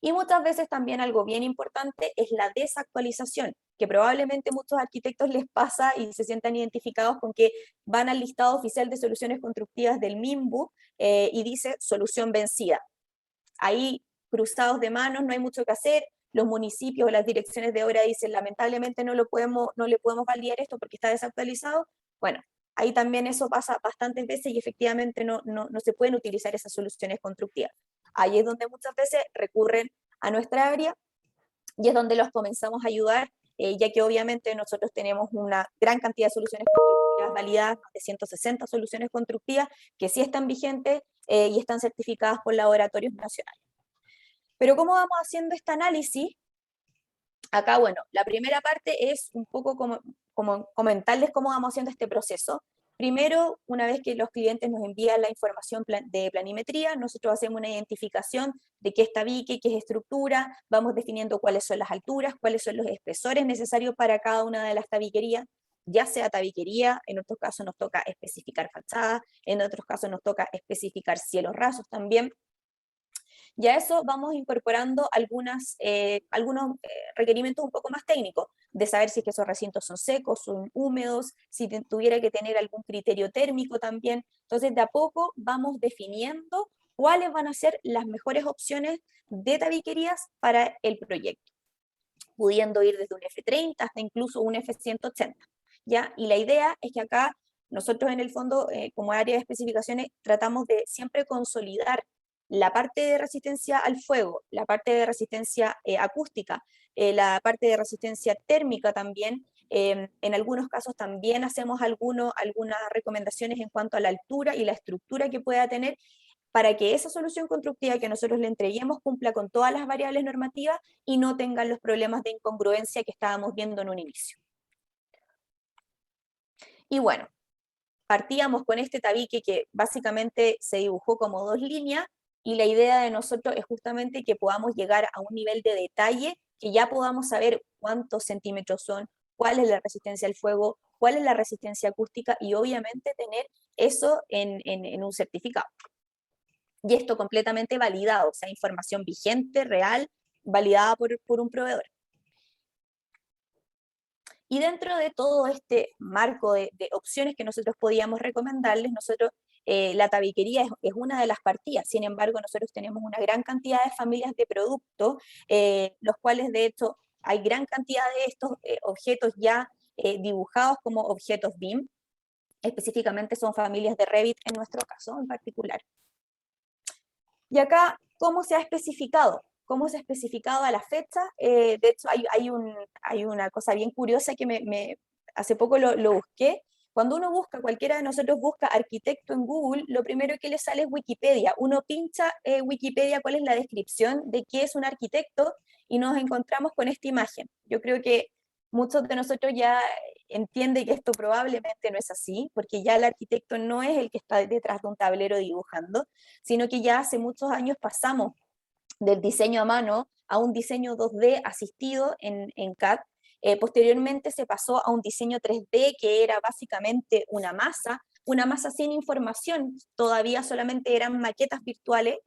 Y muchas veces también algo bien importante es la desactualización, que probablemente muchos arquitectos les pasa y se sientan identificados con que van al listado oficial de soluciones constructivas del MIMBU y dice solución vencida. Ahí, cruzados de manos, no hay mucho que hacer. Los municipios o las direcciones de obra dicen lamentablemente no le podemos validar esto porque está desactualizado. Bueno, ahí también eso pasa bastantes veces y efectivamente no se pueden utilizar esas soluciones constructivas. Ahí es donde muchas veces recurren a nuestra área y es donde los comenzamos a ayudar, ya que obviamente nosotros tenemos una gran cantidad de soluciones constructivas validadas, más de 160 soluciones constructivas que sí están vigentes y están certificadas por laboratorios nacionales. Pero ¿cómo vamos haciendo este análisis? Acá, bueno, la primera parte es un poco como comentarles cómo vamos haciendo este proceso. Primero, una vez que los clientes nos envían la información de planimetría, nosotros hacemos una identificación de qué es tabique, qué es estructura, vamos definiendo cuáles son las alturas, cuáles son los espesores necesarios para cada una de las tabiquerías, ya sea tabiquería, en otros casos nos toca especificar fachada, en otros casos nos toca especificar cielos rasos también. Y a eso vamos incorporando algunos requerimientos un poco más técnicos, de saber si es que esos recintos son secos, son húmedos, si tuviera que tener algún criterio térmico también. Entonces, de a poco vamos definiendo cuáles van a ser las mejores opciones de tabiquerías para el proyecto, pudiendo ir desde un F30 hasta incluso un F180. ¿Ya? Y la idea es que acá nosotros en el fondo, como área de especificaciones, tratamos de siempre consolidar la parte de resistencia al fuego, la parte de resistencia acústica, la parte de resistencia térmica también. En algunos casos también hacemos algunas recomendaciones en cuanto a la altura y la estructura que pueda tener, para que esa solución constructiva que nosotros le entreguemos cumpla con todas las variables normativas y no tengan los problemas de incongruencia que estábamos viendo en un inicio. Y bueno, partíamos con este tabique que básicamente se dibujó como 2 líneas, y la idea de nosotros es justamente que podamos llegar a un nivel de detalle, que ya podamos saber cuántos centímetros son, cuál es la resistencia al fuego, cuál es la resistencia acústica, y obviamente tener eso en un certificado. Y esto completamente validado, o sea, información vigente, real, validada por un proveedor. Y dentro de todo este marco de opciones que nosotros podíamos recomendarles, la tabiquería es una de las partidas. Sin embargo, nosotros tenemos una gran cantidad de familias de productos, los cuales de hecho hay gran cantidad de estos objetos ya dibujados como objetos BIM. Específicamente son familias de Revit en nuestro caso en particular. Y acá, ¿cómo se ha especificado? ¿Cómo se ha especificado a la fecha? De hecho, hay una cosa bien curiosa que hace poco lo busqué. Cuando uno busca, cualquiera de nosotros busca arquitecto en Google, lo primero que le sale es Wikipedia. Uno pincha Wikipedia cuál es la descripción de qué es un arquitecto y nos encontramos con esta imagen. Yo creo que muchos de nosotros ya entienden que esto probablemente no es así, porque ya el arquitecto no es el que está detrás de un tablero dibujando, sino que ya hace muchos años pasamos del diseño a mano a un diseño 2D asistido en CAD. Posteriormente se pasó a un diseño 3D que era básicamente una masa sin información, todavía solamente eran maquetas virtuales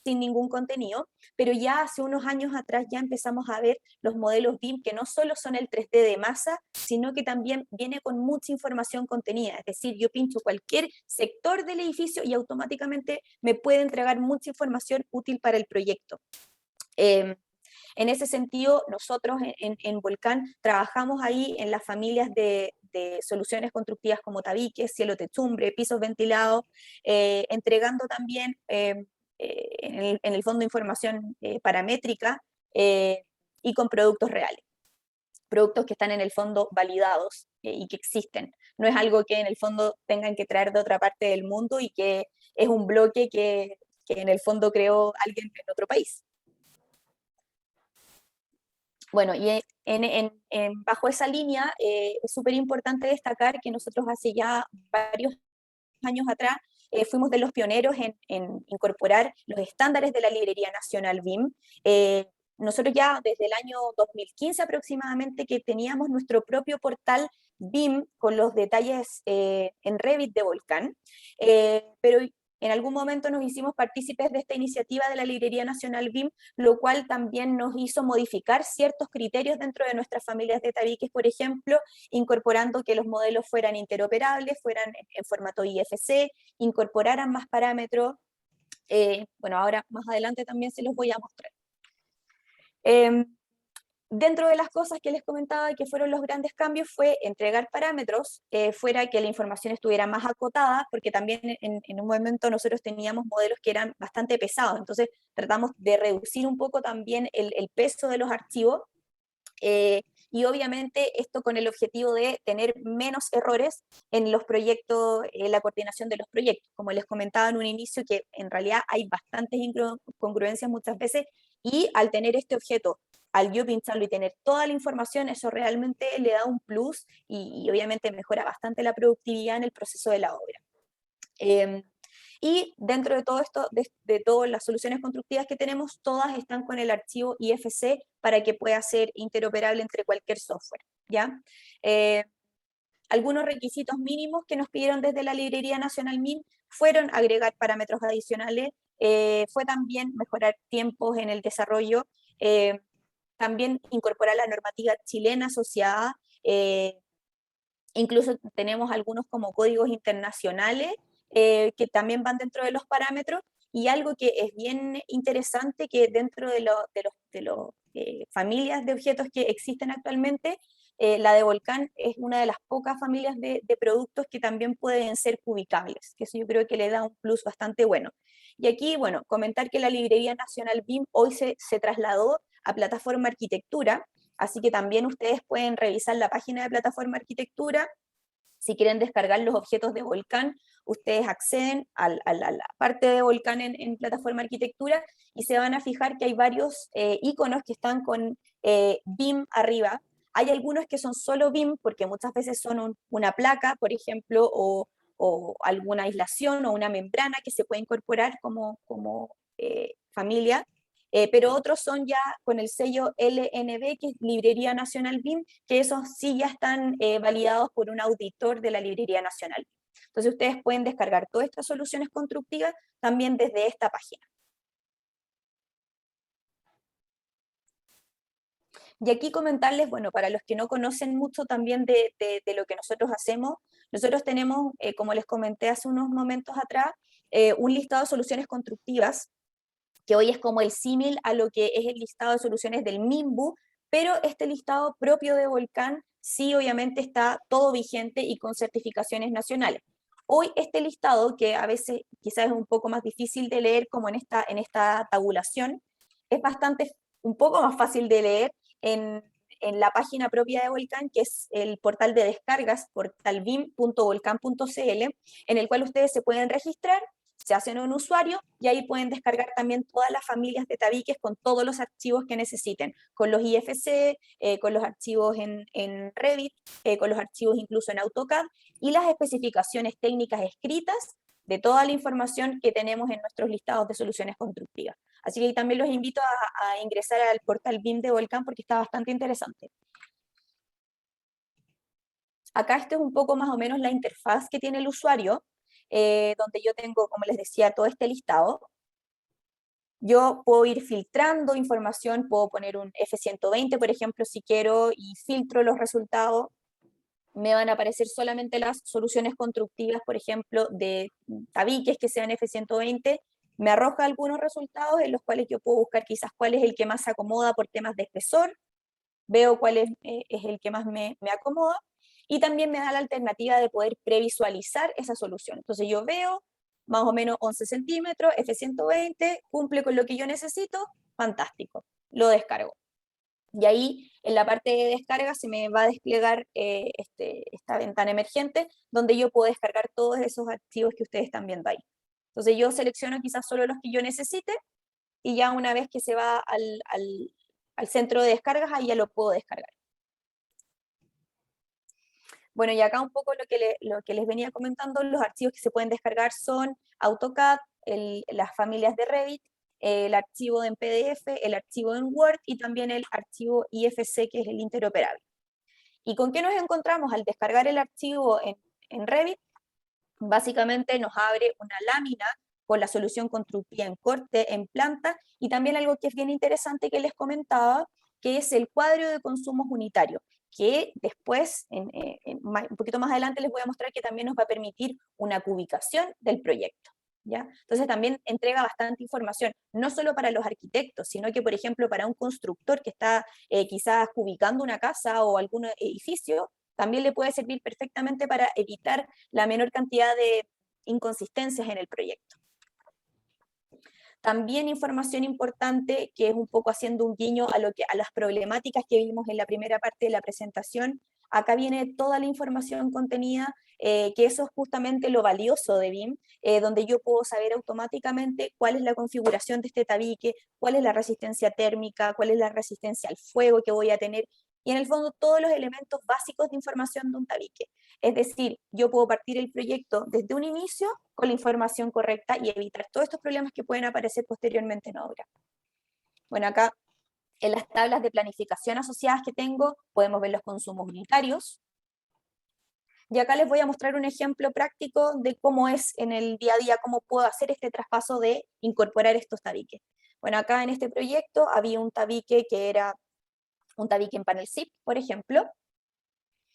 sin ningún contenido, pero ya hace unos años atrás ya empezamos a ver los modelos BIM que no solo son el 3D de masa, sino que también viene con mucha información contenida, es decir, yo pincho cualquier sector del edificio y automáticamente me puede entregar mucha información útil para el proyecto. En ese sentido, nosotros en Volcán trabajamos ahí en las familias de soluciones constructivas como tabiques, cielo techumbre, pisos ventilados, entregando también en el fondo información paramétrica y con productos reales. Productos que están en el fondo validados y que existen. No es algo que en el fondo tengan que traer de otra parte del mundo y que es un bloque que en el fondo creó alguien en otro país. Bueno, y bajo esa línea es súper importante destacar que nosotros hace ya varios años atrás fuimos de los pioneros en incorporar los estándares de la Librería Nacional BIM. Nosotros ya desde el año 2015 aproximadamente que teníamos nuestro propio portal BIM con los detalles en Revit de Volcán, pero en algún momento nos hicimos partícipes de esta iniciativa de la Librería Nacional BIM, lo cual también nos hizo modificar ciertos criterios dentro de nuestras familias de tabiques, por ejemplo, incorporando que los modelos fueran interoperables, fueran en formato IFC, incorporaran más parámetros. Bueno, ahora más adelante también se los voy a mostrar. Dentro de las cosas que les comentaba que fueron los grandes cambios fue entregar parámetros, fuera que la información estuviera más acotada, porque también en un momento nosotros teníamos modelos que eran bastante pesados, entonces tratamos de reducir un poco también el peso de los archivos, y obviamente esto con el objetivo de tener menos errores en los proyectos, en la coordinación de los proyectos. Como les comentaba en un inicio, que en realidad hay bastantes incongruencias muchas veces, y al tener este objeto, al yo pincharlo y tener toda la información, eso realmente le da un plus y obviamente mejora bastante la productividad en el proceso de la obra. Y dentro de todo esto, de todas las soluciones constructivas que tenemos, todas están con el archivo IFC para que pueda ser interoperable entre cualquier software, ¿ya? Algunos requisitos mínimos que nos pidieron desde la Librería Nacional BIM fueron agregar parámetros adicionales, fue también mejorar tiempos en el desarrollo, también incorporar la normativa chilena asociada, incluso tenemos algunos como códigos internacionales que también van dentro de los parámetros, y algo que es bien interesante que dentro de las familias de objetos que existen actualmente, la de Volcán es una de las pocas familias de productos que también pueden ser cubicables, que eso yo creo que le da un plus bastante bueno. Y aquí, bueno, comentar que la Librería Nacional BIM hoy se trasladó a Plataforma Arquitectura, así que también ustedes pueden revisar la página de Plataforma Arquitectura si quieren descargar los objetos de Volcán ustedes acceden a la parte de volcán en plataforma arquitectura y se van a fijar que hay varios iconos que están con BIM arriba. Hay algunos que son solo BIM porque muchas veces son una placa, por ejemplo, o alguna aislación o una membrana que se puede incorporar como familia. Pero otros son ya con el sello LNB, que es Librería Nacional BIM, que esos sí ya están validados por un auditor de la Librería Nacional. Entonces ustedes pueden descargar todas estas soluciones constructivas también desde esta página. Y aquí comentarles, bueno, para los que no conocen mucho también de lo que nosotros hacemos, nosotros tenemos, como les comenté hace unos momentos atrás, un listado de soluciones constructivas que hoy es como el símil a lo que es el listado de soluciones del MIMBU, pero este listado propio de Volcán sí obviamente está todo vigente y con certificaciones nacionales. Hoy este listado, que a veces quizás es un poco más difícil de leer como en esta tabulación, es un poco más fácil de leer en la página propia de Volcán, que es el portal de descargas, portalbim.volcan.cl, en el cual ustedes se pueden registrar, se hacen un usuario y ahí pueden descargar también todas las familias de tabiques con todos los archivos que necesiten, con los IFC, con los archivos en Revit, con los archivos incluso en AutoCAD y las especificaciones técnicas escritas de toda la información que tenemos en nuestros listados de soluciones constructivas. Así que también los invito a ingresar al portal BIM de Volcán porque está bastante interesante. Acá esto es un poco más o menos la interfaz que tiene el usuario, donde yo tengo, como les decía, todo este listado. Yo puedo ir filtrando información, puedo poner un F120, por ejemplo, si quiero, y filtro los resultados. Me van a aparecer solamente las soluciones constructivas, por ejemplo, de tabiques que sean F120. Me arroja algunos resultados en los cuales yo puedo buscar quizás cuál es el que más se acomoda por temas de espesor. Veo cuál es el que más me acomoda. Y también me da la alternativa de poder previsualizar esa solución. Entonces yo veo más o menos 11 centímetros, F120, cumple con lo que yo necesito, fantástico, lo descargo. Y ahí en la parte de descarga se me va a desplegar esta ventana emergente donde yo puedo descargar todos esos archivos que ustedes están viendo ahí. Entonces yo selecciono quizás solo los que yo necesite y ya una vez que se va al centro de descargas, ahí ya lo puedo descargar. Bueno, y acá un poco lo que les venía comentando, los archivos que se pueden descargar son AutoCAD, las familias de Revit, el archivo en PDF, el archivo en Word y también el archivo IFC, que es el interoperable. ¿Y con qué nos encontramos al descargar el archivo en Revit? Básicamente nos abre una lámina con la solución constructiva en corte, en planta, y también algo que es bien interesante que les comentaba, que es el cuadro de consumos unitarios, que después, un poquito más adelante, les voy a mostrar que también nos va a permitir una cubicación del proyecto. ¿Ya? Entonces también entrega bastante información, no solo para los arquitectos, sino que, por ejemplo, para un constructor que está quizás ubicando una casa o algún edificio, también le puede servir perfectamente para evitar la menor cantidad de inconsistencias en el proyecto. También información importante, que es un poco haciendo un guiño a las problemáticas que vimos en la primera parte de la presentación. Acá viene toda la información contenida, que eso es justamente lo valioso de BIM, donde yo puedo saber automáticamente cuál es la configuración de este tabique, cuál es la resistencia térmica, cuál es la resistencia al fuego que voy a tener, y en el fondo todos los elementos básicos de información de un tabique. Es decir, yo puedo partir el proyecto desde un inicio con la información correcta y evitar todos estos problemas que pueden aparecer posteriormente en obra. Bueno, acá en las tablas de planificación asociadas que tengo, podemos ver los consumos unitarios. Y acá les voy a mostrar un ejemplo práctico de cómo es en el día a día, cómo puedo hacer este traspaso de incorporar estos tabiques. Bueno, acá en este proyecto había un tabique que era un tabique en panel zip, por ejemplo.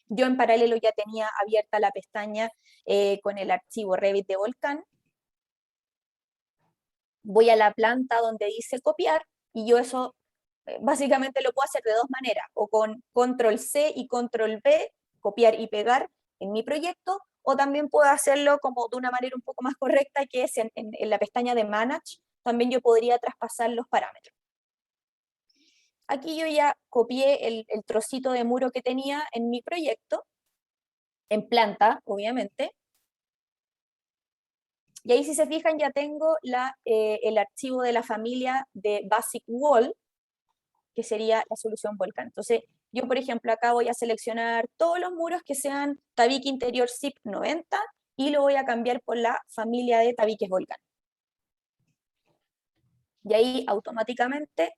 Yo en paralelo ya tenía abierta la pestaña con el archivo Revit de Volcán. Voy a la planta donde dice copiar y yo eso básicamente lo puedo hacer de dos maneras, o con control C y control V, copiar y pegar en mi proyecto, o también puedo hacerlo como de una manera un poco más correcta, que es en la pestaña de Manage, también yo podría traspasar los parámetros. Aquí yo ya copié el trocito de muro que tenía en mi proyecto, en planta, obviamente. Y ahí si se fijan ya tengo el archivo de la familia de Basic Wall, que sería la solución Volcán. Entonces, yo por ejemplo acá voy a seleccionar todos los muros que sean tabique interior ZIP 90 y lo voy a cambiar por la familia de tabiques Volcán. Y ahí automáticamente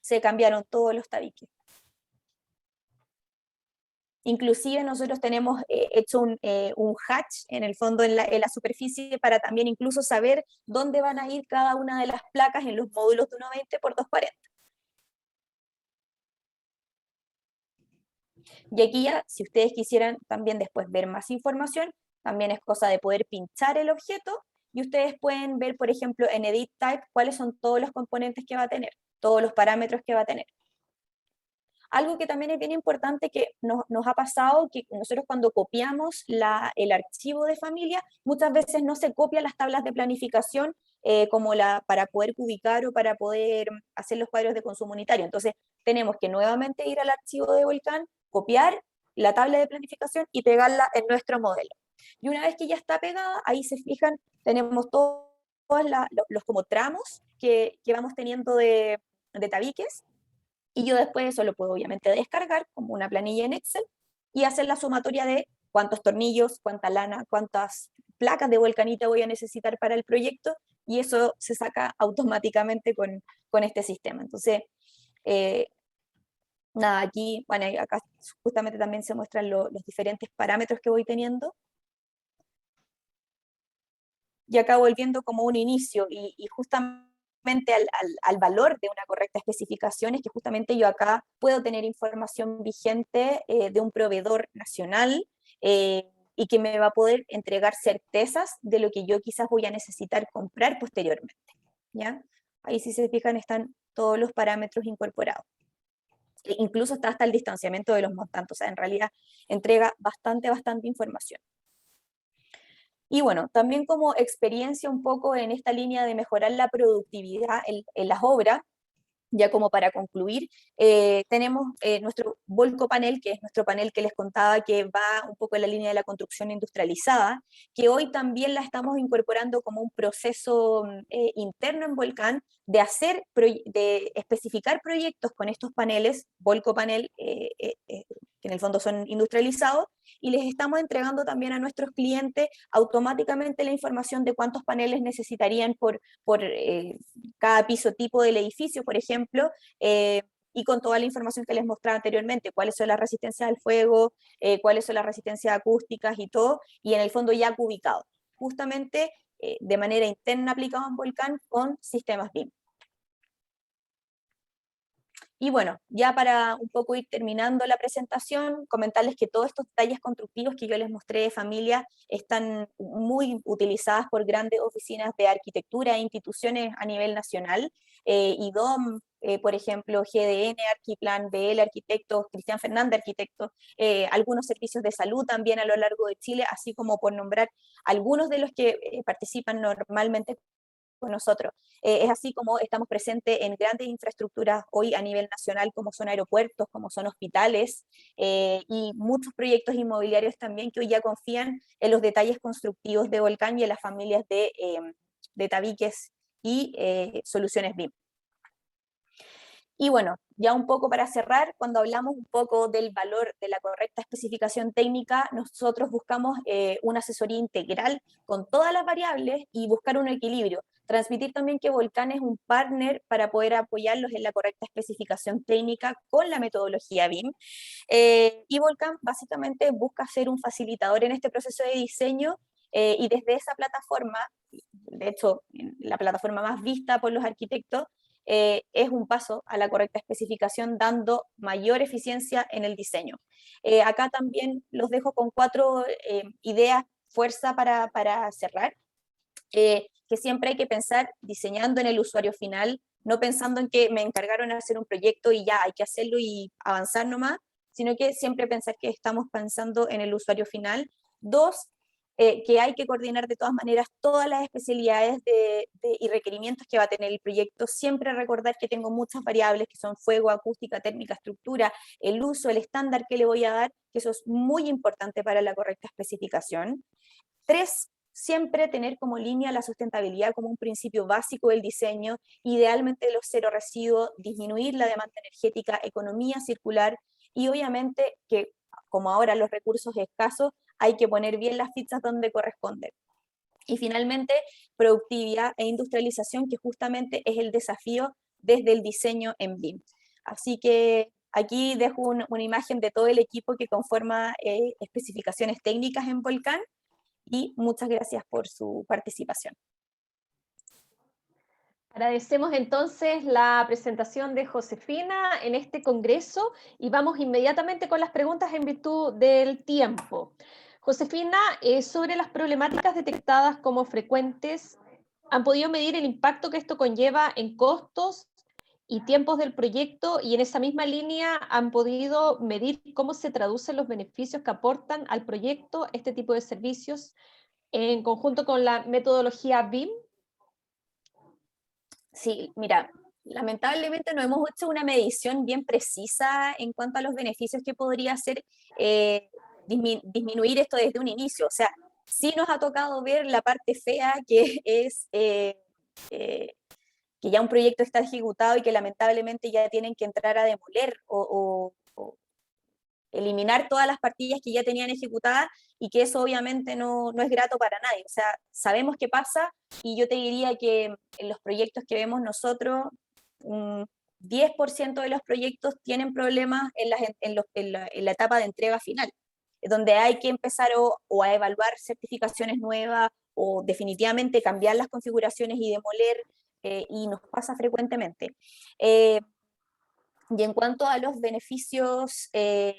se cambiaron todos los tabiques. Inclusive nosotros tenemos hecho un hatch en el fondo en la superficie para también incluso saber dónde van a ir cada una de las placas en los módulos de 120 por 240. Y aquí ya, si ustedes quisieran también después ver más información, también es cosa de poder pinchar el objeto y ustedes pueden ver, por ejemplo, en Edit Type, cuáles son todos los componentes que va a tener, todos los parámetros que va a tener. Algo que también es bien importante que nos ha pasado, que nosotros cuando copiamos el archivo de familia, muchas veces no se copian las tablas de planificación para poder ubicar o para poder hacer los cuadros de consumo unitario. Entonces, tenemos que nuevamente ir al archivo de Volcán, copiar la tabla de planificación y pegarla en nuestro modelo. Y una vez que ya está pegada, ahí se fijan, tenemos todos los como tramos que vamos teniendo de tabiques. Y yo después eso lo puedo obviamente descargar como una planilla en Excel y hacer la sumatoria de cuántos tornillos, cuánta lana, cuántas placas de volcanita voy a necesitar para el proyecto, y eso se saca automáticamente con este sistema. Entonces, nada, aquí, bueno, acá justamente también se muestran los diferentes parámetros que voy teniendo. Y acá volviendo como un inicio y justamente al valor de una correcta especificación, es que justamente yo acá puedo tener información vigente de un proveedor nacional y que me va a poder entregar certezas de lo que yo quizás voy a necesitar comprar posteriormente, ¿ya? Ahí si se fijan están todos los parámetros incorporados. Incluso está hasta el distanciamiento de los montantes, o sea, en realidad entrega bastante información. Y bueno, también como experiencia un poco en esta línea de mejorar la productividad en las obras, ya como para concluir, tenemos nuestro Volco Panel, que es nuestro panel que les contaba que va un poco en la línea de la construcción industrializada, que hoy también la estamos incorporando como un proceso interno en Volcán de especificar proyectos con estos paneles, Volco Panel, que en el fondo son industrializados, y les estamos entregando también a nuestros clientes automáticamente la información de cuántos paneles necesitarían por cada piso tipo del edificio, por ejemplo, y con toda la información que les mostraba anteriormente, cuáles son las resistencias al fuego, cuáles son las resistencias acústicas y todo, y en el fondo ya ubicado, justamente de manera interna aplicado en Volcán con sistemas BIM. Y bueno, ya para un poco ir terminando la presentación, comentarles que todos estos detalles constructivos que yo les mostré de familia están muy utilizadas por grandes oficinas de arquitectura e instituciones a nivel nacional, IDOM, por ejemplo, GDN, Arquiplan, BL Arquitectos, Cristian Fernández Arquitectos, algunos servicios de salud también a lo largo de Chile, así como por nombrar algunos de los que participan normalmente con nosotros. Es así como estamos presentes en grandes infraestructuras hoy a nivel nacional, como son aeropuertos, como son hospitales, y muchos proyectos inmobiliarios también que hoy ya confían en los detalles constructivos de Volcán y en las familias de tabiques y soluciones BIM. Y bueno, ya un poco para cerrar, cuando hablamos un poco del valor de la correcta especificación técnica, nosotros buscamos una asesoría integral con todas las variables y buscar un equilibrio. Transmitir también que Volcán es un partner para poder apoyarlos en la correcta especificación técnica con la metodología BIM. Y Volcán básicamente busca ser un facilitador en este proceso de diseño y desde esa plataforma, de hecho, la plataforma más vista por los arquitectos, es un paso a la correcta especificación, dando mayor eficiencia en el diseño. Acá también los dejo con 4 ideas fuerza para cerrar, que siempre hay que pensar diseñando en el usuario final, no pensando en que me encargaron de hacer un proyecto y ya hay que hacerlo y avanzar nomás, sino que siempre pensar que estamos pensando en el usuario final. 2, que hay que coordinar de todas maneras todas las especialidades y requerimientos que va a tener el proyecto, siempre recordar que tengo muchas variables que son fuego, acústica, térmica, estructura, el uso, el estándar que le voy a dar, que eso es muy importante para la correcta especificación. 3, siempre tener como línea la sustentabilidad como un principio básico del diseño, idealmente los cero residuos, disminuir la demanda energética, economía circular, y obviamente que como ahora los recursos escasos, hay que poner bien las fichas donde corresponden. Y finalmente, productividad e industrialización, que justamente es el desafío desde el diseño en BIM. Así que aquí dejo una imagen de todo el equipo que conforma especificaciones técnicas en Volcán, y muchas gracias por su participación. Agradecemos entonces la presentación de Josefina en este congreso y vamos inmediatamente con las preguntas en virtud del tiempo. Josefina, sobre las problemáticas detectadas como frecuentes, ¿han podido medir el impacto que esto conlleva en costos y tiempos del proyecto? Y en esa misma línea, ¿han podido medir cómo se traducen los beneficios que aportan al proyecto este tipo de servicios en conjunto con la metodología BIM? Sí, mira, lamentablemente no hemos hecho una medición bien precisa en cuanto a los beneficios que podría hacer disminuir esto desde un inicio. O sea, sí nos ha tocado ver la parte fea, que es que ya un proyecto está ejecutado y que lamentablemente ya tienen que entrar a demoler o eliminar todas las partillas que ya tenían ejecutadas, y que eso obviamente no es grato para nadie. O sea, sabemos qué pasa, y yo te diría que en los proyectos que vemos nosotros, un 10% de los proyectos tienen problemas en la etapa de entrega final, donde hay que empezar o a evaluar certificaciones nuevas o definitivamente cambiar las configuraciones y demoler, y nos pasa frecuentemente. Y en cuanto a los beneficios de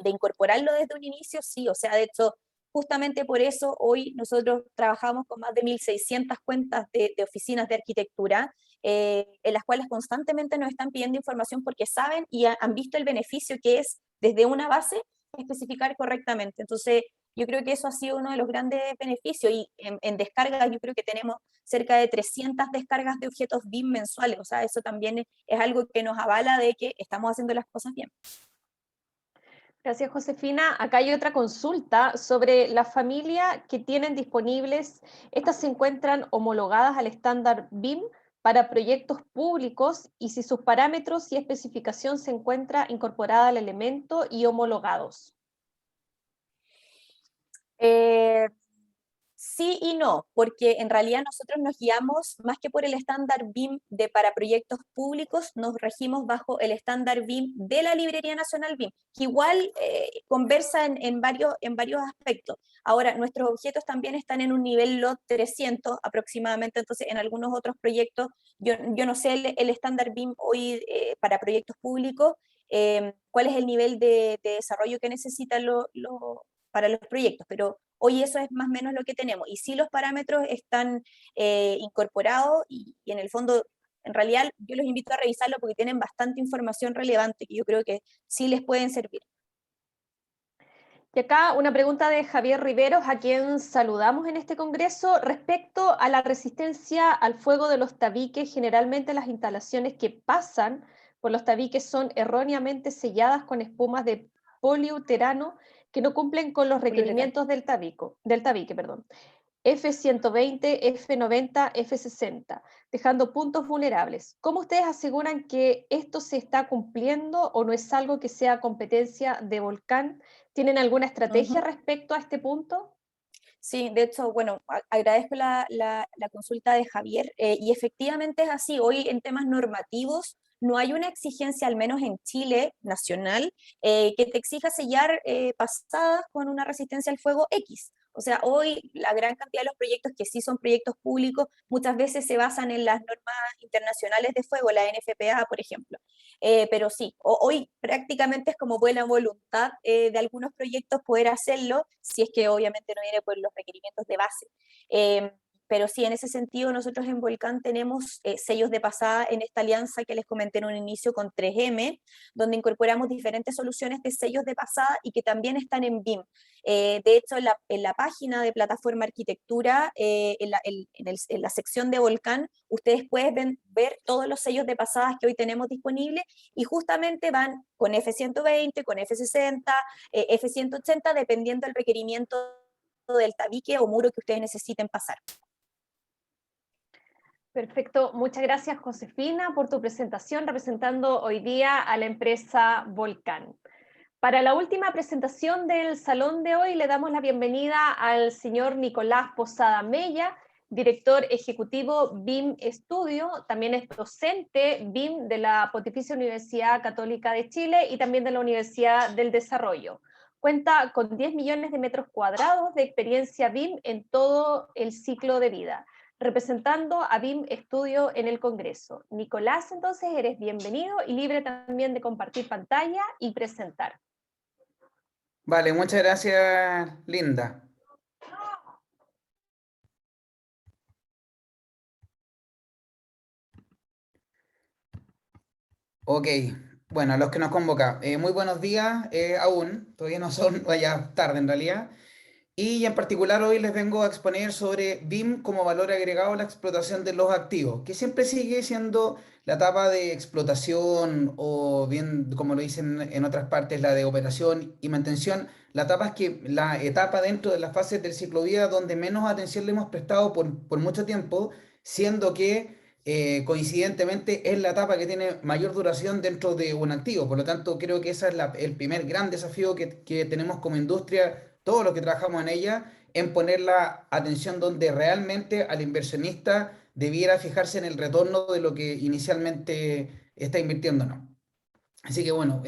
incorporarlo desde un inicio, sí, o sea, de hecho, justamente por eso hoy nosotros trabajamos con más de 1.600 cuentas de oficinas de arquitectura, en las cuales constantemente nos están pidiendo información porque saben y han visto el beneficio que es desde una base especificar correctamente. Entonces, yo creo que eso ha sido uno de los grandes beneficios, y en descargas yo creo que tenemos cerca de 300 descargas de objetos BIM mensuales. O sea, eso también es algo que nos avala de que estamos haciendo las cosas bien. Gracias, Josefina. Acá hay otra consulta sobre la familia que tienen disponibles. Estas se encuentran homologadas al estándar BIM para proyectos públicos, y si sus parámetros y especificación se encuentra incorporada al elemento y homologados. Sí y no, porque en realidad nosotros nos guiamos más que por el estándar BIM para proyectos públicos, nos regimos bajo el estándar BIM de la Librería Nacional BIM, que igual conversa en varios aspectos. Ahora, nuestros objetos también están en un nivel LOT 300 aproximadamente, entonces en algunos otros proyectos, yo no sé el estándar BIM hoy para proyectos públicos, cuál es el nivel de desarrollo que necesitan para los proyectos, pero hoy eso es más o menos lo que tenemos. Y sí, los parámetros están incorporados, y en el fondo, en realidad, yo los invito a revisarlo porque tienen bastante información relevante que yo creo que sí les pueden servir. Y acá una pregunta de Javier Riveros, a quien saludamos en este congreso, respecto a la resistencia al fuego de los tabiques. Generalmente las instalaciones que pasan por los tabiques son erróneamente selladas con espumas de poliuretano que no cumplen con los requerimientos del tabique, perdón. F120, F90, F60, dejando puntos vulnerables. ¿Cómo ustedes aseguran que esto se está cumpliendo o no es algo que sea competencia de Volcán? ¿Tienen alguna estrategia respecto a este punto? Sí, de hecho, bueno, agradezco la consulta de Javier, y efectivamente es así. Hoy en temas normativos no hay una exigencia, al menos en Chile, nacional, que te exija sellar pasadas con una resistencia al fuego X. O sea, hoy la gran cantidad de los proyectos que sí son proyectos públicos muchas veces se basan en las normas internacionales de fuego, la NFPA, por ejemplo. Pero sí, hoy prácticamente es como buena voluntad de algunos proyectos poder hacerlo, si es que obviamente no viene por los requerimientos de base. Pero sí, en ese sentido, nosotros en Volcán tenemos sellos de pasada en esta alianza que les comenté en un inicio con 3M, donde incorporamos diferentes soluciones de sellos de pasada y que también están en BIM. De hecho, en la página de Plataforma Arquitectura, en la sección de Volcán, ustedes pueden ver todos los sellos de pasadas que hoy tenemos disponibles, y justamente van con F120, con F60, F180, dependiendo del requerimiento del tabique o muro que ustedes necesiten pasar. Perfecto, muchas gracias Josefina por tu presentación representando hoy día a la empresa Volcán. Para la última presentación del salón de hoy le damos la bienvenida al señor Nicolás Posada Mella, director ejecutivo BIM Estudio, también es docente BIM de la Pontificia Universidad Católica de Chile y también de la Universidad del Desarrollo. Cuenta con 10 millones de metros cuadrados de experiencia BIM en todo el ciclo de vida, representando a BIM Estudio en el Congreso. Nicolás, entonces, eres bienvenido y libre también de compartir pantalla y presentar. Vale, muchas gracias, Linda. Ok, bueno, a los que nos convoca, muy buenos días aún, todavía no son, vaya tarde en realidad. Y en particular hoy les vengo a exponer sobre BIM como valor agregado a la explotación de los activos, que siempre sigue siendo la etapa de explotación o bien, como lo dicen en otras partes, la de operación y mantención. La etapa dentro de las fases del ciclo vida donde menos atención le hemos prestado por mucho tiempo, siendo que coincidentemente es la etapa que tiene mayor duración dentro de un activo. Por lo tanto, creo que ese es el primer gran desafío que tenemos como industria todos los que trabajamos en ella, en poner la atención donde realmente al inversionista debiera fijarse en el retorno de lo que inicialmente está invirtiendo, ¿no? Así que bueno,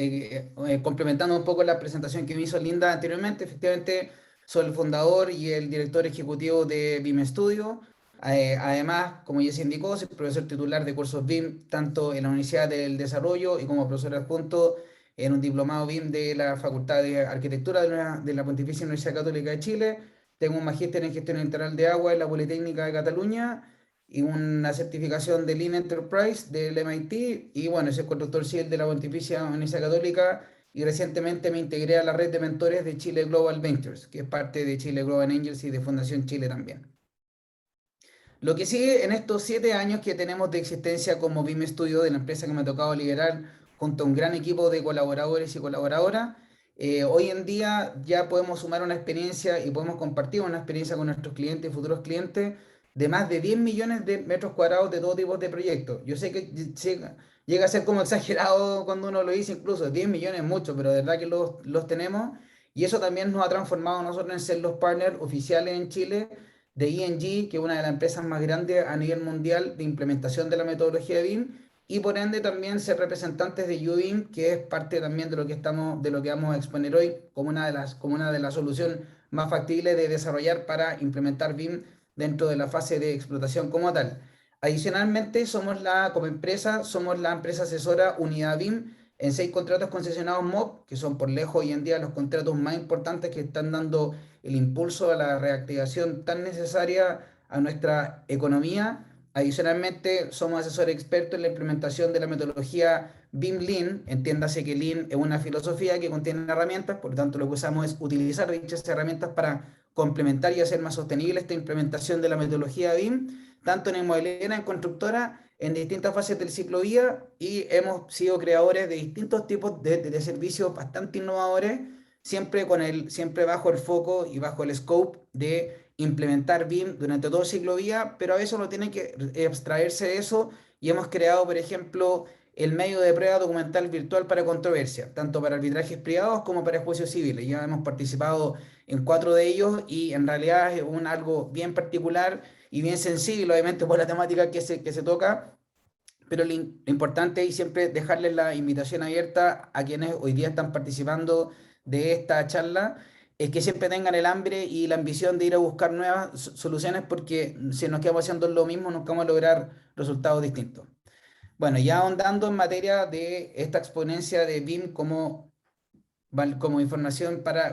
complementando un poco la presentación que me hizo Linda anteriormente, efectivamente soy el fundador y el director ejecutivo de BIM Studio. Además, como ya se indicó, soy profesor titular de cursos BIM tanto en la Universidad del Desarrollo y como profesor adjunto en un diplomado BIM de la Facultad de Arquitectura de la Pontificia Universidad Católica de Chile. Tengo un magíster en gestión integral de agua en la Politécnica de Cataluña y una certificación de Lean Enterprise del MIT, y bueno, soy conductor CIEL de la Pontificia Universidad Católica, y recientemente me integré a la red de mentores de Chile Global Ventures, que es parte de Chile Global Angels y de Fundación Chile también. Lo que sigue en estos 7 años que tenemos de existencia como BIM Studio, de la empresa que me ha tocado liderar junto a un gran equipo de colaboradores y colaboradoras, hoy en día ya podemos sumar una experiencia y podemos compartir una experiencia con nuestros clientes y futuros clientes de más de 10 millones de metros cuadrados de todo tipo de proyectos. Yo sé que llega a ser como exagerado cuando uno lo dice, incluso 10 millones es mucho, pero de verdad que los tenemos, y eso también nos ha transformado a nosotros en ser los partners oficiales en Chile de ING, que es una de las empresas más grandes a nivel mundial de implementación de la metodología de BIM, y por ende también ser representantes de UBIM, que es parte también de lo que vamos a exponer hoy como una de las soluciones más factibles de desarrollar para implementar BIM dentro de la fase de explotación como tal. Adicionalmente, como empresa, somos la empresa asesora Unidad BIM en 6 contratos concesionados MOB, que son por lejos hoy en día los contratos más importantes que están dando el impulso a la reactivación tan necesaria a nuestra economía. Adicionalmente, somos asesores expertos en la implementación de la metodología BIM Lean. Entiéndase que Lean es una filosofía que contiene herramientas, por lo tanto lo que usamos es utilizar dichas herramientas para complementar y hacer más sostenible esta implementación de la metodología BIM, tanto en inmobiliaria, en constructora, en distintas fases del ciclo vida, y hemos sido creadores de distintos tipos de servicios bastante innovadores, siempre bajo el foco y bajo el scope de implementar BIM durante todo el ciclo vida, pero a veces uno tiene que abstraerse de eso, y hemos creado, por ejemplo, el medio de prueba documental virtual para controversia, tanto para arbitrajes privados como para juicios civiles. Ya hemos participado en 4 de ellos, y en realidad es algo bien particular y bien sensible, obviamente por la temática que se toca, pero lo importante es siempre dejarles la invitación abierta a quienes hoy día están participando de esta charla, es que siempre tengan el hambre y la ambición de ir a buscar nuevas soluciones, porque si nos quedamos haciendo lo mismo, nunca vamos a lograr resultados distintos. Bueno, ya ahondando en materia de esta exponencia de BIM como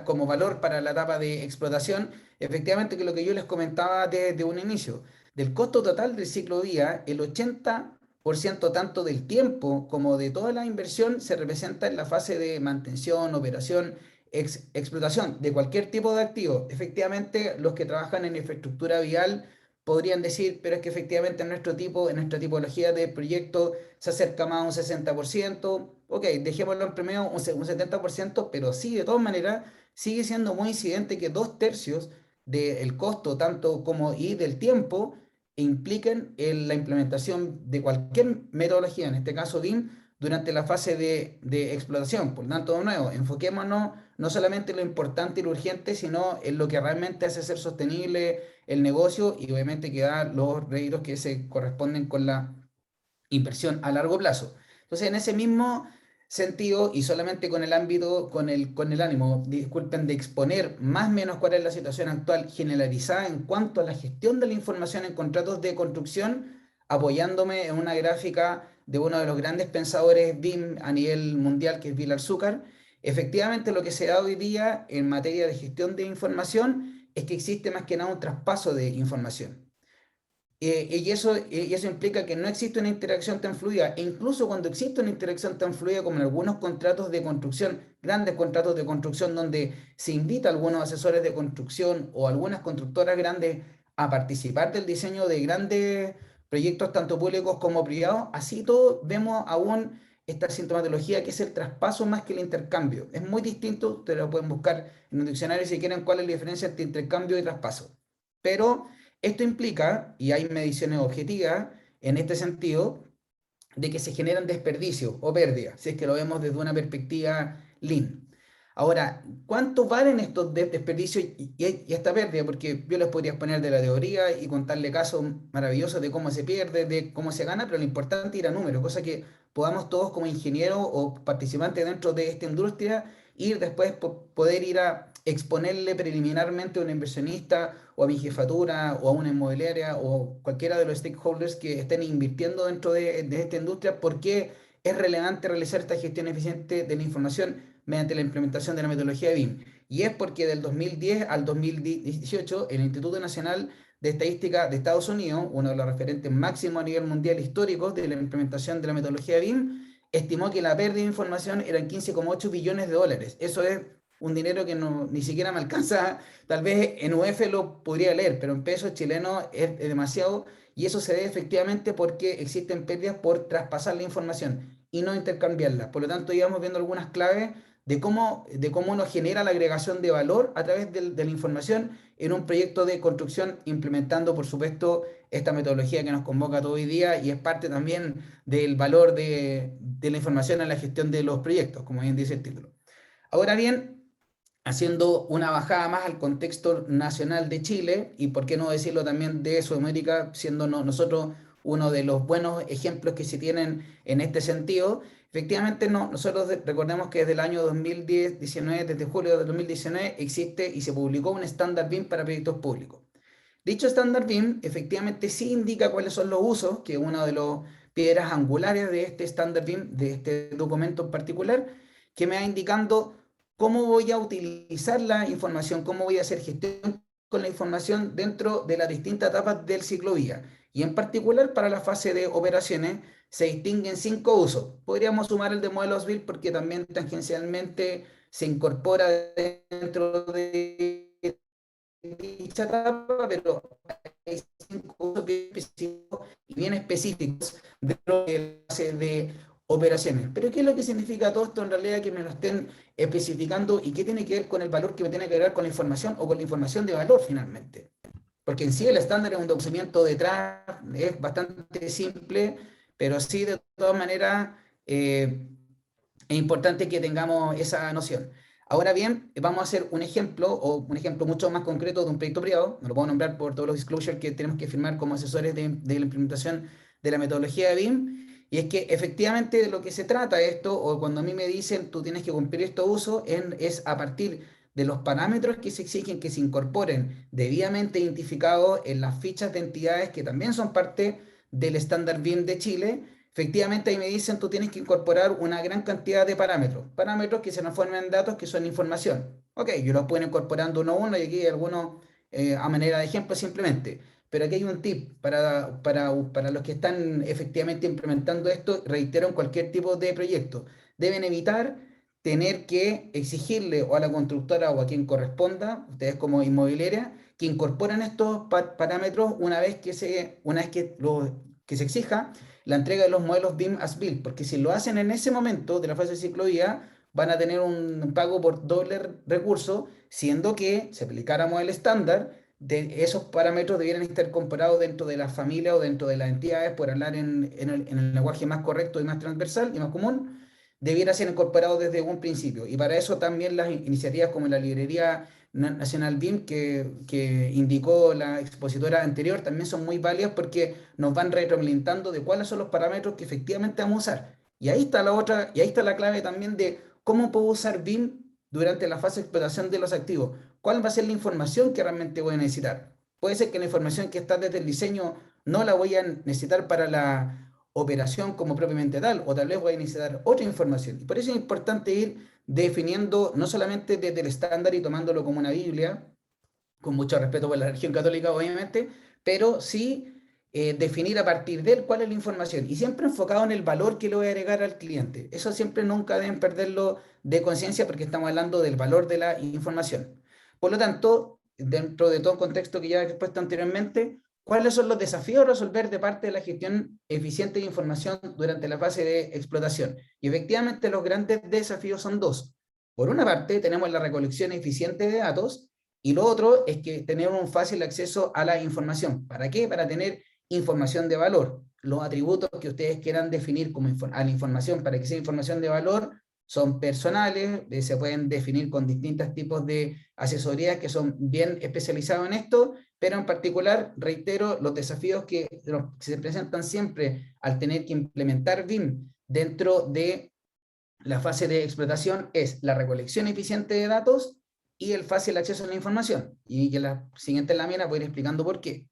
como valor para la etapa de explotación, efectivamente que lo que yo les comentaba desde un inicio, del costo total del ciclo día, el 80% tanto del tiempo como de toda la inversión se representa en la fase de mantención, operación, explotación de cualquier tipo de activo. Efectivamente, los que trabajan en infraestructura vial podrían decir, pero es que efectivamente en nuestra tipología de proyecto se acerca más a un 60%, ok, dejémoslo en promedio un 70%, pero sí, de todas maneras, sigue siendo muy incidente que 2/3 del costo tanto como y del tiempo impliquen en la implementación de cualquier metodología, en este caso BIM, durante la fase de explotación. Por lo tanto, de nuevo, enfoquémonos no solamente en lo importante y lo urgente, sino en lo que realmente hace ser sostenible el negocio y obviamente que da los réditos que se corresponden con la inversión a largo plazo. Entonces, en ese mismo sentido, y solamente con el ámbito, con el ánimo, disculpen, de exponer más o menos cuál es la situación actual generalizada en cuanto a la gestión de la información en contratos de construcción, apoyándome en una gráfica de uno de los grandes pensadores BIM a nivel mundial, que es Bill Arzúcar. Efectivamente, lo que se da hoy día en materia de gestión de información es que existe más que nada un traspaso de información. Y eso implica que no existe una interacción tan fluida. E incluso cuando existe una interacción tan fluida como en algunos contratos de construcción, grandes contratos de construcción donde se invita a algunos asesores de construcción o algunas constructoras grandes a participar del diseño de grandes proyectos, tanto públicos como privados, así todo vemos aún esta sintomatología que es el traspaso más que el intercambio. Es muy distinto, ustedes lo pueden buscar en un diccionario si quieren cuál es la diferencia entre intercambio y traspaso. Pero esto implica, y hay mediciones objetivas en este sentido, de que se generan desperdicios o pérdidas, si es que lo vemos desde una perspectiva Lean. Ahora, ¿cuánto valen estos desperdicios y esta pérdida? Porque yo les podría exponer de la teoría y contarle casos maravillosos de cómo se pierde, de cómo se gana, pero lo importante es ir a números, cosa que podamos todos como ingenieros o participantes dentro de esta industria ir después poder ir a exponerle preliminarmente a un inversionista o a mi jefatura o a una inmobiliaria o cualquiera de los stakeholders que estén invirtiendo dentro de esta industria, por qué es relevante realizar esta gestión eficiente de la información mediante la implementación de la metodología BIM. Y es porque del 2010 al 2018 el Instituto Nacional de Estadística de Estados Unidos, uno de los referentes máximos a nivel mundial históricos de la implementación de la metodología BIM, estimó que la pérdida de información eran 15,8 billones de dólares. Eso es un dinero que no, ni siquiera me alcanza, tal vez en UF lo podría leer, pero en pesos chilenos es demasiado, y eso se debe efectivamente porque existen pérdidas por traspasar la información y no intercambiarla. Por lo tanto, íbamos viendo algunas claves de cómo uno genera la agregación de valor a través de la información en un proyecto de construcción, implementando, por supuesto, esta metodología que nos convoca todo hoy día y es parte también del valor de la información en la gestión de los proyectos, como bien dice el título. Ahora bien, haciendo una bajada más al contexto nacional de Chile, y por qué no decirlo también de Sudamérica, siendo nosotros uno de los buenos ejemplos que se tienen en este sentido, efectivamente nosotros recordemos que desde el año 2019, desde julio de 2019, existe y se publicó un estándar BIM para proyectos públicos. Dicho estándar BIM efectivamente sí indica cuáles son los usos, que es una de las piedras angulares de este estándar BIM, de este documento en particular, que me va indicando cómo voy a utilizar la información, cómo voy a hacer gestión con la información dentro de las distintas etapas del ciclo vía. Y en particular para la fase de operaciones se distinguen 5 usos. Podríamos sumar el de modelos BIM porque también tangencialmente se incorpora dentro de dicha etapa, pero hay 5 usos bien específicos dentro de la fase de operaciones. Pero ¿qué es lo que significa todo esto en realidad que me lo estén especificando y qué tiene que ver con el valor que me tiene que ver con la información o con la información de valor finalmente? Porque en sí el estándar es un documento detrás, es bastante simple, pero sí de todas maneras es importante que tengamos esa noción. Ahora bien, vamos a hacer un ejemplo, o un ejemplo mucho más concreto de un proyecto privado, no lo puedo nombrar por todos los disclosures que tenemos que firmar como asesores de la implementación de la metodología de BIM, y es que efectivamente de lo que se trata esto, o cuando a mí me dicen tú tienes que cumplir estos usos, es a partir de los parámetros que se exigen que se incorporen debidamente identificados en las fichas de entidades que también son parte del estándar BIM de Chile. Efectivamente, ahí me dicen, tú tienes que incorporar una gran cantidad de parámetros que se transforman en datos que son información. Ok, yo los puedo ir incorporando uno a uno y aquí hay algunos a manera de ejemplo simplemente. Pero aquí hay un tip para los que están efectivamente implementando esto, reitero, en cualquier tipo de proyecto. Deben evitar tener que exigirle o a la constructora o a quien corresponda, ustedes como inmobiliaria, que incorporen estos parámetros una vez que se exija la entrega de los modelos BIM as built, porque si lo hacen en ese momento de la fase de ciclo vía, van a tener un pago por doble recurso, siendo que, si aplicáramos el estándar, de esos parámetros debieran estar comparados dentro de la familia o dentro de las entidades, por hablar en el lenguaje más correcto y más transversal y más común, debiera ser incorporado desde un principio. Y para eso también las iniciativas como la Librería Nacional BIM que indicó la expositora anterior también son muy válidas porque nos van retroalimentando de cuáles son los parámetros que efectivamente vamos a usar. Y ahí está la otra, y ahí está la clave también de cómo puedo usar BIM durante la fase de explotación de los activos. ¿Cuál va a ser la información que realmente voy a necesitar? Puede ser que la información que está desde el diseño no la voy a necesitar para la operación como propiamente tal, o tal vez voy a necesitar otra información. Y por eso es importante ir definiendo, no solamente desde el estándar y tomándolo como una Biblia, con mucho respeto por la religión católica, obviamente, pero sí definir a partir de él cuál es la información. Y siempre enfocado en el valor que le voy a agregar al cliente. Eso siempre nunca deben perderlo de conciencia porque estamos hablando del valor de la información. Por lo tanto, dentro de todo el contexto que ya he expuesto anteriormente, ¿cuáles son los desafíos a resolver de parte de la gestión eficiente de información durante la fase de explotación? Y efectivamente los grandes desafíos son dos. Por una parte, tenemos la recolección eficiente de datos, y lo otro es que tenemos un fácil acceso a la información. ¿Para qué? Para tener información de valor. Los atributos que ustedes quieran definir como a la información para que sea información de valor son personales, se pueden definir con distintos tipos de asesorías que son bien especializados en esto, pero en particular, reitero, los desafíos que se presentan siempre al tener que implementar BIM dentro de la fase de explotación es la recolección eficiente de datos y el fácil acceso a la información. Y en la siguiente lámina voy a ir explicando por qué.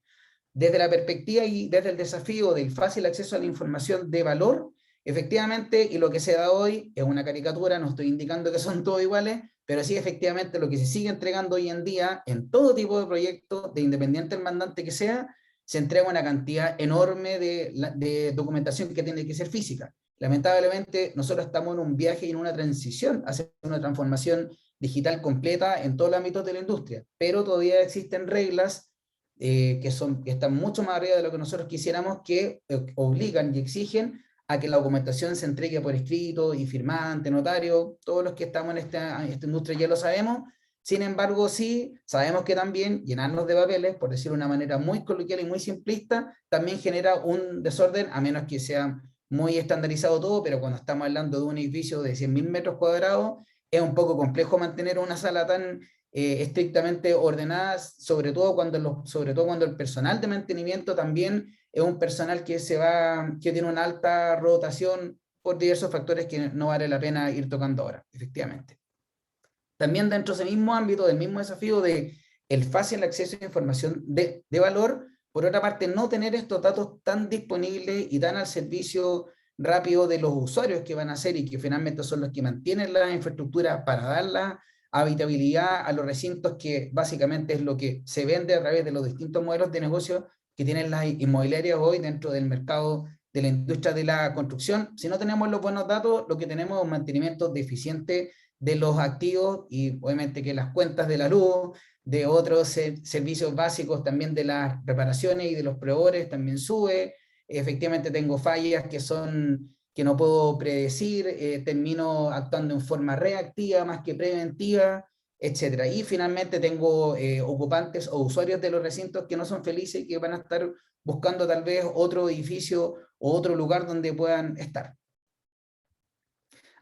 Desde la perspectiva y desde el desafío del fácil acceso a la información de valor, efectivamente, y lo que se da hoy es una caricatura, no estoy indicando que son todos iguales, pero sí efectivamente lo que se sigue entregando hoy en día en todo tipo de proyectos, de independiente del mandante que sea, se entrega una cantidad enorme de documentación que tiene que ser física. Lamentablemente, nosotros estamos en un viaje y en una transición hacia una transformación digital completa en todos los ámbitos de la industria, pero todavía existen reglas que están mucho más arriba de lo que nosotros quisiéramos, que obligan y exigen a que la documentación se entregue por escrito y firmada ante notario. Todos los que estamos en esta industria ya lo sabemos. Sin embargo, sí, sabemos que también llenarnos de papeles, por decirlo de una manera muy coloquial y muy simplista, también genera un desorden, a menos que sea muy estandarizado todo, pero cuando estamos hablando de un edificio de 100.000 metros cuadrados, es un poco complejo mantener una sala tan estrictamente ordenadas, sobre todo cuando el personal de mantenimiento también es un personal que tiene una alta rotación por diversos factores que no vale la pena ir tocando ahora, efectivamente. También dentro de ese mismo ámbito, del mismo desafío de el fácil acceso a información de valor, por otra parte, no tener estos datos tan disponibles y tan al servicio rápido de los usuarios que van a hacer y que finalmente son los que mantienen la infraestructura para dar la habitabilidad a los recintos, que básicamente es lo que se vende a través de los distintos modelos de negocio que tienen las inmobiliarias hoy dentro del mercado de la industria de la construcción. Si no tenemos los buenos datos, lo que tenemos es un mantenimiento deficiente de los activos y obviamente que las cuentas de la luz, de otros servicios básicos también de las reparaciones y de los proveedores también sube. Efectivamente tengo fallas que no puedo predecir, termino actuando en forma reactiva más que preventiva, etc. Y finalmente tengo ocupantes o usuarios de los recintos que no son felices y que van a estar buscando tal vez otro edificio o otro lugar donde puedan estar.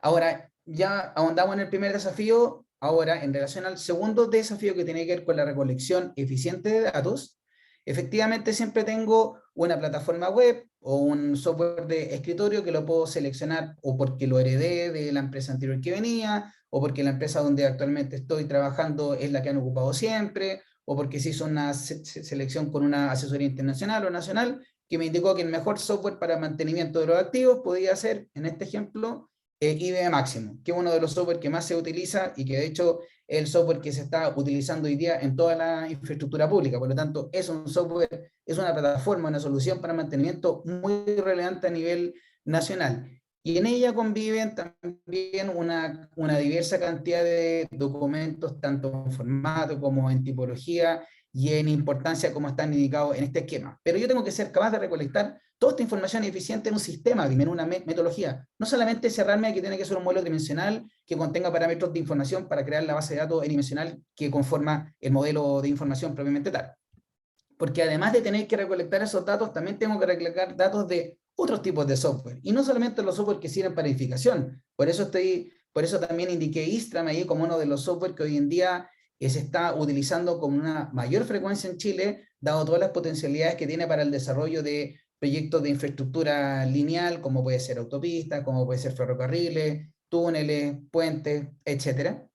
Ahora, ya ahondamos en el primer desafío. Ahora, en relación al segundo desafío que tiene que ver con la recolección eficiente de datos, efectivamente siempre tengo una plataforma web o un software de escritorio que lo puedo seleccionar o porque lo heredé de la empresa anterior que venía, o porque la empresa donde actualmente estoy trabajando es la que han ocupado siempre, o porque se hizo una selección con una asesoría internacional o nacional que me indicó que el mejor software para mantenimiento de los activos podía ser, en este ejemplo, IBM Máximo, que es uno de los software que más se utiliza y que de hecho es el software que se está utilizando hoy día en toda la infraestructura pública. Por lo tanto, es un software, es una plataforma, una solución para mantenimiento muy relevante a nivel nacional. Y en ella conviven también una diversa cantidad de documentos, tanto en formato como en tipología y en importancia como están indicados en este esquema. Pero yo tengo que ser capaz de recolectar toda esta información eficiente en un sistema, en una metodología. No solamente cerrarme a que tiene que ser un modelo tridimensional que contenga parámetros de información para crear la base de datos n-dimensional que conforma el modelo de información propiamente tal. Porque además de tener que recolectar esos datos, también tengo que recolectar datos de otros tipos de software. Y no solamente los software que sirven para edificación. Por eso también indiqué Istram ahí como uno de los software que hoy en día se está utilizando con una mayor frecuencia en Chile, dado todas las potencialidades que tiene para el desarrollo de proyectos de infraestructura lineal, como puede ser autopistas, como puede ser ferrocarriles, túneles, puentes, etc.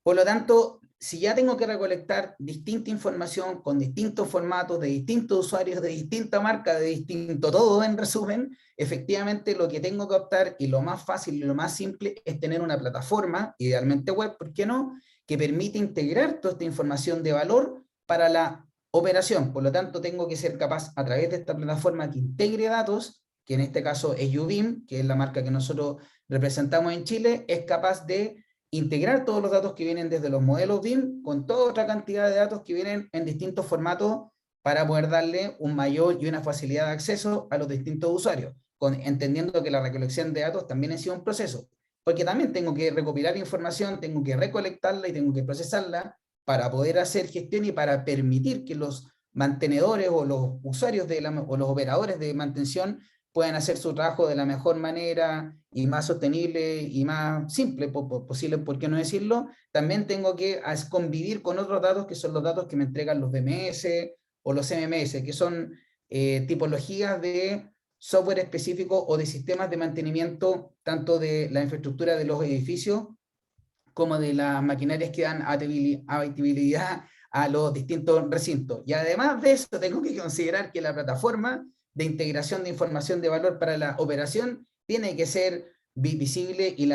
Por lo tanto, si ya tengo que recolectar distinta información con distintos formatos, de distintos usuarios, de distinta marca, de distinto todo, en resumen, efectivamente lo que tengo que optar, y lo más fácil y lo más simple, es tener una plataforma, idealmente web, ¿por qué no?, que permite integrar toda esta información de valor para la operación. Por lo tanto, tengo que ser capaz, a través de esta plataforma que integre datos, que en este caso es UBIM, que es la marca que nosotros representamos en Chile, es capaz de integrar todos los datos que vienen desde los modelos BIM con toda otra cantidad de datos que vienen en distintos formatos para poder darle un mayor y una facilidad de acceso a los distintos usuarios, entendiendo que la recolección de datos también ha sido un proceso, porque también tengo que recopilar información, tengo que recolectarla y tengo que procesarla para poder hacer gestión y para permitir que los mantenedores o los usuarios o los operadores de mantención puedan hacer su trabajo de la mejor manera y más sostenible y más simple posible, ¿por qué no decirlo? También tengo que convivir con otros datos que son los datos que me entregan los DMS o los MMS, que son tipologías de software específico o de sistemas de mantenimiento, tanto de la infraestructura de los edificios como de las maquinarias que dan habitabilidad a los distintos recintos. Y además de eso, tengo que considerar que la plataforma de integración de información de valor para la operación tiene que ser visible y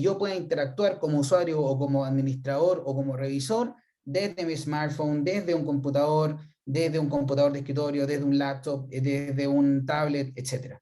yo pueda interactuar como usuario o como administrador o como revisor desde mi smartphone, desde un computador de escritorio, desde un laptop, desde un tablet, etc.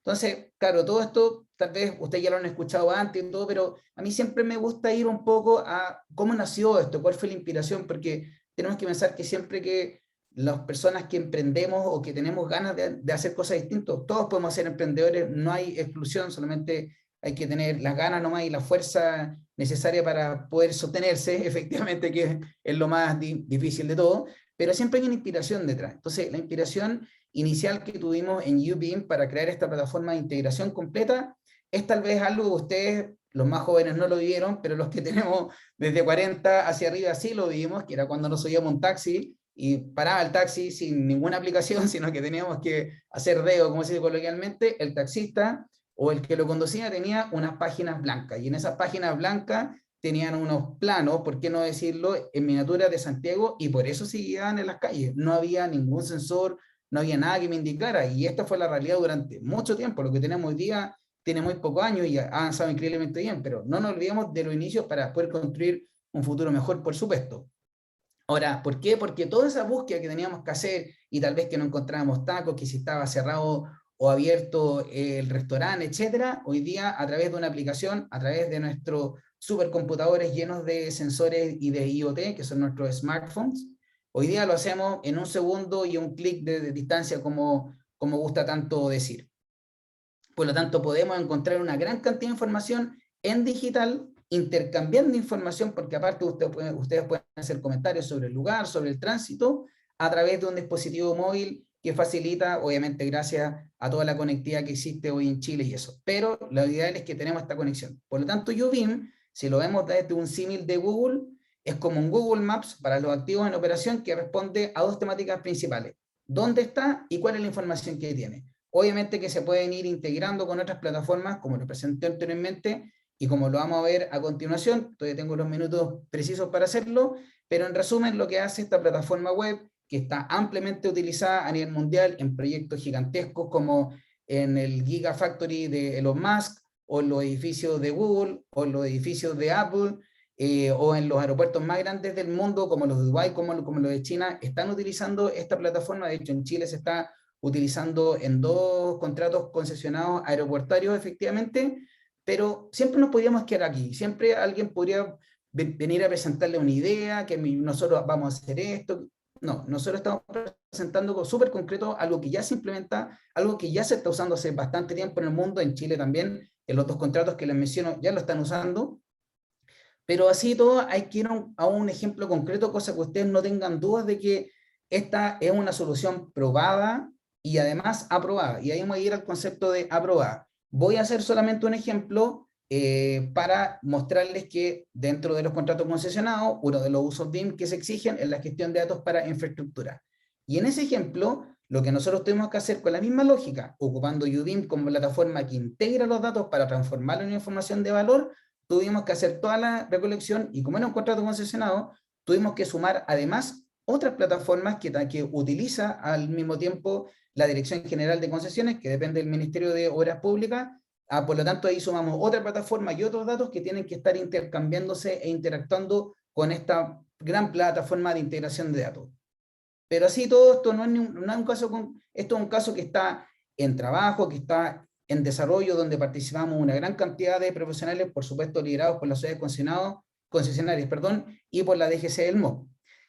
Entonces, claro, todo esto tal vez ustedes ya lo han escuchado antes y todo, pero a mí siempre me gusta ir un poco a cómo nació esto, cuál fue la inspiración, porque tenemos que pensar que siempre que las personas que emprendemos o que tenemos ganas de hacer cosas distintas, todos podemos ser emprendedores, no hay exclusión, solamente hay que tener las ganas nomás y la fuerza necesaria para poder sostenerse, efectivamente, que es lo más difícil de todo, pero siempre hay una inspiración detrás. Entonces, la inspiración inicial que tuvimos en UBIM para crear esta plataforma de integración completa es tal vez algo que ustedes, los más jóvenes, no lo vivieron, pero los que tenemos desde 40 hacia arriba sí lo vivimos, que era cuando nos subíamos un taxi y paraba el taxi sin ninguna aplicación, sino que teníamos que hacer dedo, como se dice coloquialmente. El taxista o el que lo conducía tenía unas páginas blancas, y en esas páginas blancas tenían unos planos, por qué no decirlo, en miniatura de Santiago, y por eso se guiaban en las calles. No había ningún sensor, no había nada que me indicara, y esta fue la realidad durante mucho tiempo. Lo que tenemos hoy día tiene muy pocos años y ha avanzado increíblemente bien, pero no nos olvidemos de los inicios para poder construir un futuro mejor, por supuesto. Ahora, ¿por qué? Porque toda esa búsqueda que teníamos que hacer, y tal vez que no encontrábamos tacos, que si estaba cerrado o abierto el restaurante, etcétera, hoy día a través de una aplicación, a través de nuestros supercomputadores llenos de sensores y de IoT, que son nuestros smartphones, hoy día lo hacemos en un segundo y un clic de distancia, como gusta tanto decir. Por lo tanto, podemos encontrar una gran cantidad de información en digital, intercambiando información, porque aparte ustedes pueden hacer comentarios sobre el lugar, sobre el tránsito, a través de un dispositivo móvil que facilita, obviamente gracias a toda la conectividad que existe hoy en Chile y eso. Pero lo ideal es que tenemos esta conexión. Por lo tanto, UBIM, si lo vemos desde un símil de Google, es como un Google Maps para los activos en operación que responde a dos temáticas principales. ¿Dónde está y cuál es la información que tiene? Obviamente que se pueden ir integrando con otras plataformas, como lo presenté anteriormente, y como lo vamos a ver a continuación. Todavía tengo los minutos precisos para hacerlo, pero en resumen lo que hace esta plataforma web, que está ampliamente utilizada a nivel mundial en proyectos gigantescos como en el Gigafactory de Elon Musk, o en los edificios de Google, o en los edificios de Apple, o en los aeropuertos más grandes del mundo, como los de Dubái, como los de China, están utilizando esta plataforma. De hecho, en Chile se está utilizando en 2 contratos concesionados aeroportuarios, efectivamente, pero siempre nos podríamos quedar aquí. Siempre alguien podría venir a presentarle una idea, que nosotros vamos a hacer esto. No, nosotros estamos presentando algo súper concreto, algo que ya se implementa, algo que ya se está usando hace bastante tiempo en el mundo, en Chile también, en los 2 contratos que les menciono ya lo están usando, pero así todo hay que ir a un ejemplo concreto, cosa que ustedes no tengan dudas de que esta es una solución probada y además aprobada, y ahí voy a ir al concepto de aprobada. Voy a hacer solamente un ejemplo para mostrarles que dentro de los contratos concesionados, uno de los usos BIM que se exigen es la gestión de datos para infraestructura. Y en ese ejemplo, lo que nosotros tuvimos que hacer con la misma lógica, ocupando UBIM como plataforma que integra los datos para transformarlo en información de valor, tuvimos que hacer toda la recolección y como era un contrato concesionado, tuvimos que sumar además otras plataformas que utiliza al mismo tiempo la Dirección General de Concesiones, que depende del Ministerio de Obras Públicas. Por lo tanto, ahí sumamos otra plataforma y otros datos que tienen que estar intercambiándose e interactuando con esta gran plataforma de integración de datos. Pero así todo esto no es un caso, esto es un caso que está en trabajo, que está en desarrollo, donde participamos una gran cantidad de profesionales, por supuesto liderados por las sociedades concesionarias, y por la DGC del MOB.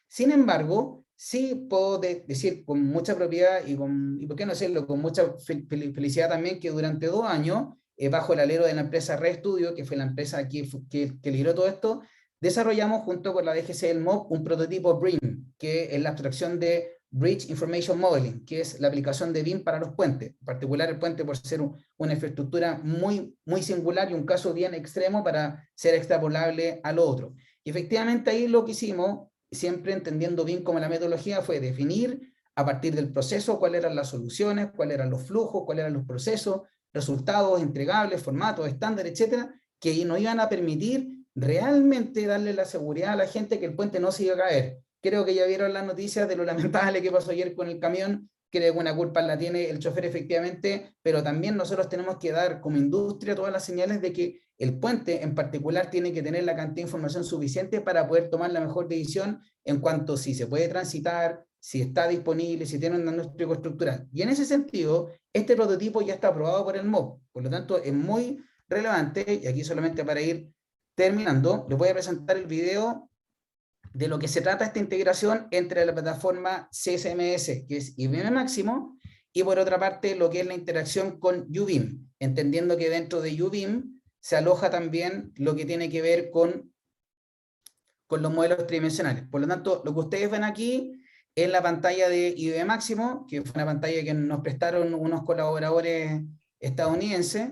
Sin embargo, sí puedo decir con mucha propiedad y por qué no decirlo, con mucha felicidad también, que durante 2 años, bajo el alero de la empresa RedStudio, que fue la empresa que lideró todo esto, desarrollamos junto con la DGC del MOB un prototipo BRIM, que es la abstracción de Bridge Information Modeling, que es la aplicación de BIM para los puentes, en particular el puente por ser una infraestructura muy, muy singular y un caso bien extremo para ser extrapolable a lo otro. Y efectivamente ahí lo que hicimos, siempre entendiendo BIM como la metodología, fue definir a partir del proceso cuáles eran las soluciones, cuáles eran los flujos, cuáles eran los procesos, resultados, entregables, formatos, estándares, etcétera, que nos iban a permitir realmente darle la seguridad a la gente que el puente no se iba a caer. Creo que ya vieron las noticias de lo lamentable que pasó ayer con el camión. Creo que una culpa la tiene el chofer efectivamente, pero también nosotros tenemos que dar como industria todas las señales de que el puente en particular tiene que tener la cantidad de información suficiente para poder tomar la mejor decisión en cuanto a si se puede transitar, si está disponible, si tiene un diagnóstico estructural. Y en ese sentido, este prototipo ya está aprobado por el MOB, por lo tanto es muy relevante, y aquí solamente para ir terminando, les voy a presentar el video de lo que se trata esta integración entre la plataforma CSMS, que es IBM Máximo, y por otra parte lo que es la interacción con UBIM, entendiendo que dentro de UBIM se aloja también lo que tiene que ver con los modelos tridimensionales. Por lo tanto, lo que ustedes ven aquí es la pantalla de IBM Máximo, que fue una pantalla que nos prestaron unos colaboradores estadounidenses.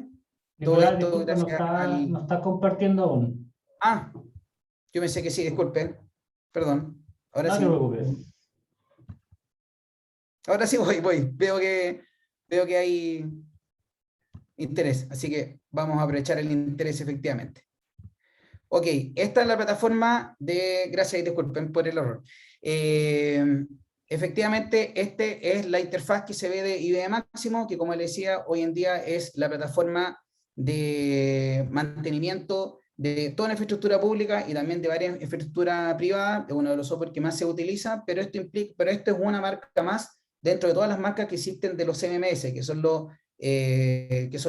Nicolás, disculpe, no está compartiendo aún. Ah, yo pensé que sí, disculpen. Perdón. Ahora no sí. te preocupes. Ahora sí voy. Veo que hay interés, así que vamos a aprovechar el interés efectivamente. Ok, esta es la plataforma de... Gracias y disculpen por el error. Efectivamente, este es la interfaz que se ve de IBM Máximo, que como les decía, hoy en día es la plataforma de mantenimiento de toda la infraestructura pública y también de varias infraestructuras privadas, es uno de los software que más se utiliza, pero esto es una marca más dentro de todas las marcas que existen de los CMMS, que son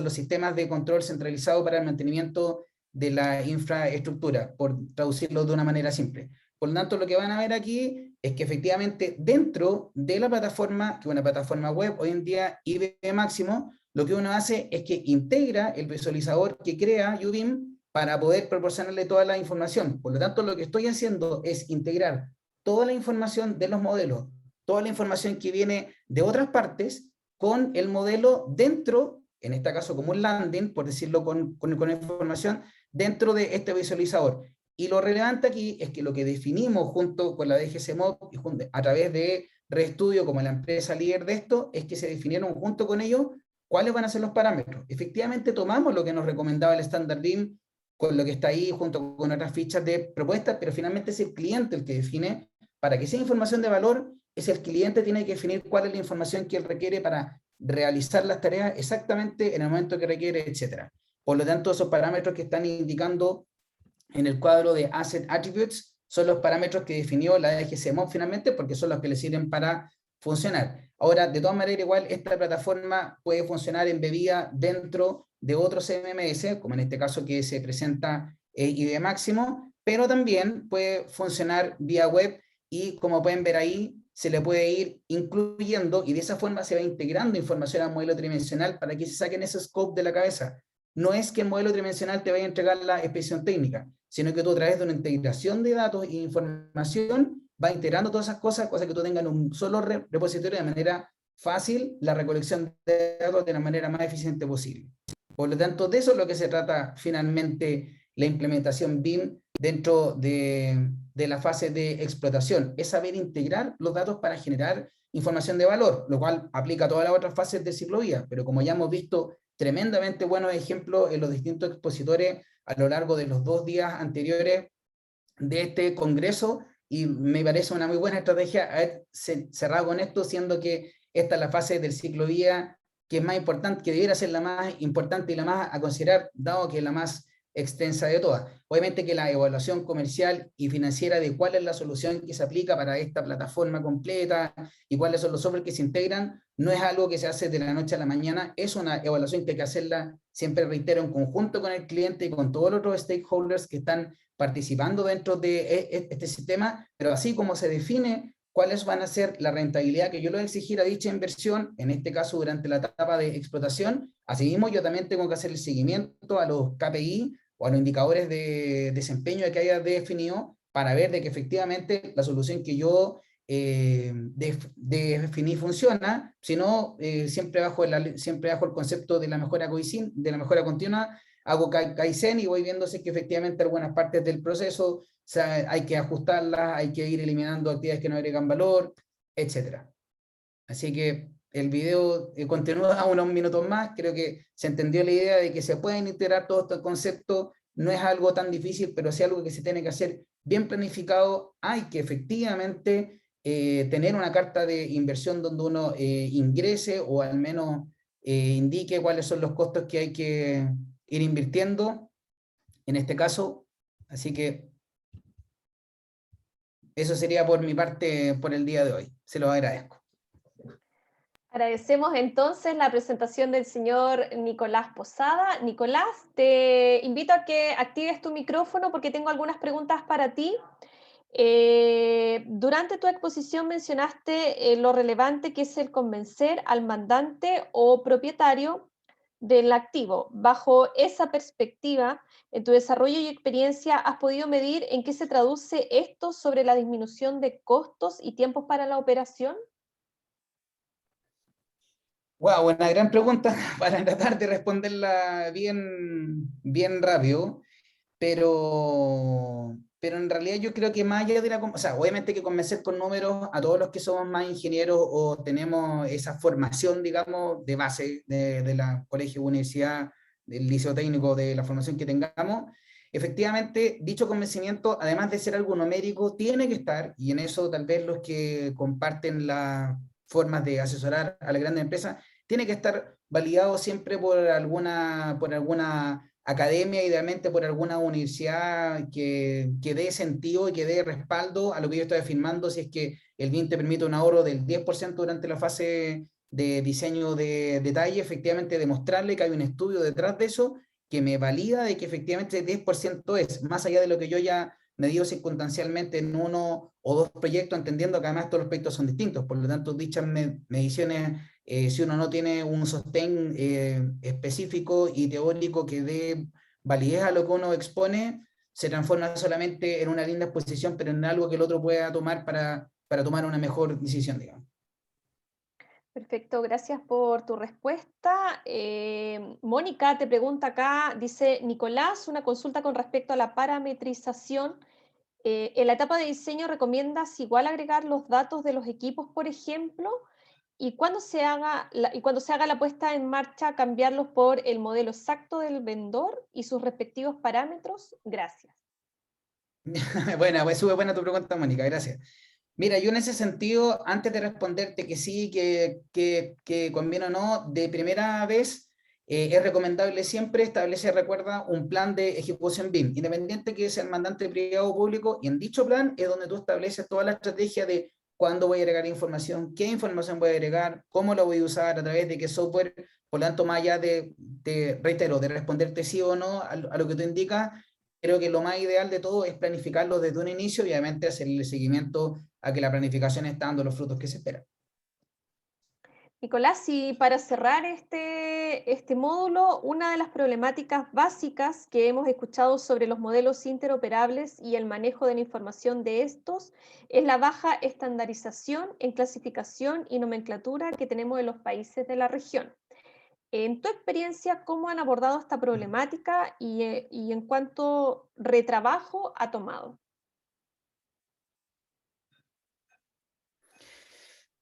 los sistemas de control centralizado para el mantenimiento de la infraestructura, por traducirlo de una manera simple. Por lo tanto, lo que van a ver aquí es que efectivamente dentro de la plataforma, que es una plataforma web, hoy en día IBM Máximo, lo que uno hace es que integra el visualizador que crea UBIM para poder proporcionarle toda la información. Por lo tanto, lo que estoy haciendo es integrar toda la información de los modelos, toda la información que viene de otras partes, con el modelo dentro, en este caso como un landing, por decirlo con información, dentro de este visualizador. Y lo relevante aquí es que lo que definimos junto con la DGC MOB y a través de RedStudio como la empresa líder de esto, es que se definieron junto con ellos cuáles van a ser los parámetros. Efectivamente tomamos lo que nos recomendaba el estándar BIM, con lo que está ahí junto con otras fichas de propuestas, pero finalmente es el cliente el que define, para que sea información de valor, es el cliente tiene que definir cuál es la información que él requiere para realizar las tareas exactamente en el momento que requiere, etc. Por lo tanto, esos parámetros que están indicando en el cuadro de Asset Attributes son los parámetros que definió la DGC MOB finalmente, porque son los que le sirven para funcionar. Ahora, de todas maneras, igual esta plataforma puede funcionar embebida dentro de otros CMMS, como en este caso que se presenta IBM Máximo, pero también puede funcionar vía web y como pueden ver ahí, se le puede ir incluyendo y de esa forma se va integrando información al modelo tridimensional para que se saquen ese scope de la cabeza. No es que el modelo tridimensional te vaya a entregar la especificación técnica, sino que tú a través de una integración de datos e información va integrando todas esas cosas, cosa que tú tengas en un solo repositorio de manera fácil la recolección de datos de la manera más eficiente posible. Por lo tanto, de eso es lo que se trata finalmente la implementación BIM dentro de la fase de explotación, es saber integrar los datos para generar información de valor, lo cual aplica a todas las otras fases de ciclovía, pero como ya hemos visto tremendamente buenos ejemplos en los distintos expositores a lo largo de los 2 días anteriores de este congreso, y me parece una muy buena estrategia haber cerrado con esto, siendo que esta es la fase del ciclovía que es más importante, que debiera ser la más importante y la más a considerar, dado que es la más extensa de todas. Obviamente que la evaluación comercial y financiera de cuál es la solución que se aplica para esta plataforma completa y cuáles son los software que se integran, no es algo que se hace de la noche a la mañana, es una evaluación que hay que hacerla, siempre reitero, en conjunto con el cliente y con todos los otros stakeholders que están participando dentro de este sistema, pero así como se define cuáles van a ser la rentabilidad que yo le voy a exigir a dicha inversión, en este caso durante la etapa de explotación, asimismo yo también tengo que hacer el seguimiento a los KPI o a los indicadores de desempeño que haya definido para ver de que efectivamente la solución que yo definí funciona, si no, siempre bajo el concepto de la mejora continua, hago Kaizen y voy viendo si es que efectivamente algunas partes del proceso hay que ajustarlas, hay que ir eliminando actividades que no agregan valor, etc. Así que el video continúa unos minutos más, creo que se entendió la idea de que se pueden integrar todos estos conceptos, no es algo tan difícil, pero sí algo que se tiene que hacer bien planificado, hay que efectivamente tener una carta de inversión donde uno ingrese o al menos indique cuáles son los costos que hay que ir invirtiendo en este caso, así que eso sería por mi parte por el día de hoy, se lo agradezco. Agradecemos entonces la presentación del señor Nicolás Posada. Nicolás, te invito a que actives tu micrófono porque tengo algunas preguntas para ti. Durante tu exposición mencionaste lo relevante que es el convencer al mandante o propietario del activo. Bajo esa perspectiva, en tu desarrollo y experiencia, ¿has podido medir en qué se traduce esto sobre la disminución de costos y tiempos para la operación? Wow, una gran pregunta para tratar de responderla bien rápido, pero en realidad yo creo que más allá de o sea, obviamente hay que convencer con números a todos los que somos más ingenieros o tenemos esa formación, digamos, de base de la colegio, universidad, del liceo técnico, de la formación que tengamos. Efectivamente, dicho convencimiento, además de ser algo numérico, tiene que estar, y en eso tal vez los que comparten las formas de asesorar a la grandes empresas, tiene que estar validado siempre por alguna academia, idealmente por alguna universidad que dé sentido y que dé respaldo a lo que yo estoy afirmando, si es que el BIM te permite un ahorro del 10% durante la fase de diseño de detalle, efectivamente demostrarle que hay un estudio detrás de eso que me valida de que efectivamente el 10% es, más allá de lo que yo ya me dio circunstancialmente en 1 o 2 proyectos, entendiendo que además todos los proyectos son distintos, por lo tanto dichas mediciones, si uno no tiene un sostén específico y teórico que dé validez a lo que uno expone, se transforma solamente en una linda exposición, pero en algo que el otro pueda tomar para tomar una mejor decisión, digamos. Perfecto, gracias por tu respuesta. Mónica te pregunta acá, dice, Nicolás, una consulta con respecto a la parametrización. En la etapa de diseño, ¿recomiendas igual agregar los datos de los equipos, por ejemplo? Y cuando se haga la puesta en marcha, cambiarlos por el modelo exacto del vendedor y sus respectivos parámetros. Gracias. Bueno, pues súper buena tu pregunta, Mónica, gracias. Mira, yo en ese sentido, antes de responderte que sí, que conviene o no, de primera vez es recomendable siempre establecer, recuerda, un plan de ejecución BIM, independiente que sea el mandante privado o público, y en dicho plan es donde tú estableces toda la estrategia de cuándo voy a agregar información, qué información voy a agregar, cómo la voy a usar, a través de qué software, por lo tanto, más allá reitero, de responderte sí o no a lo que tú indicas, creo que lo más ideal de todo es planificarlo desde un inicio y obviamente hacerle seguimiento a que la planificación está dando los frutos que se esperan. Nicolás, y para cerrar este módulo, una de las problemáticas básicas que hemos escuchado sobre los modelos interoperables y el manejo de la información de estos es la baja estandarización en clasificación y nomenclatura que tenemos en los países de la región. En tu experiencia, ¿cómo han abordado esta problemática y en cuánto retrabajo ha tomado?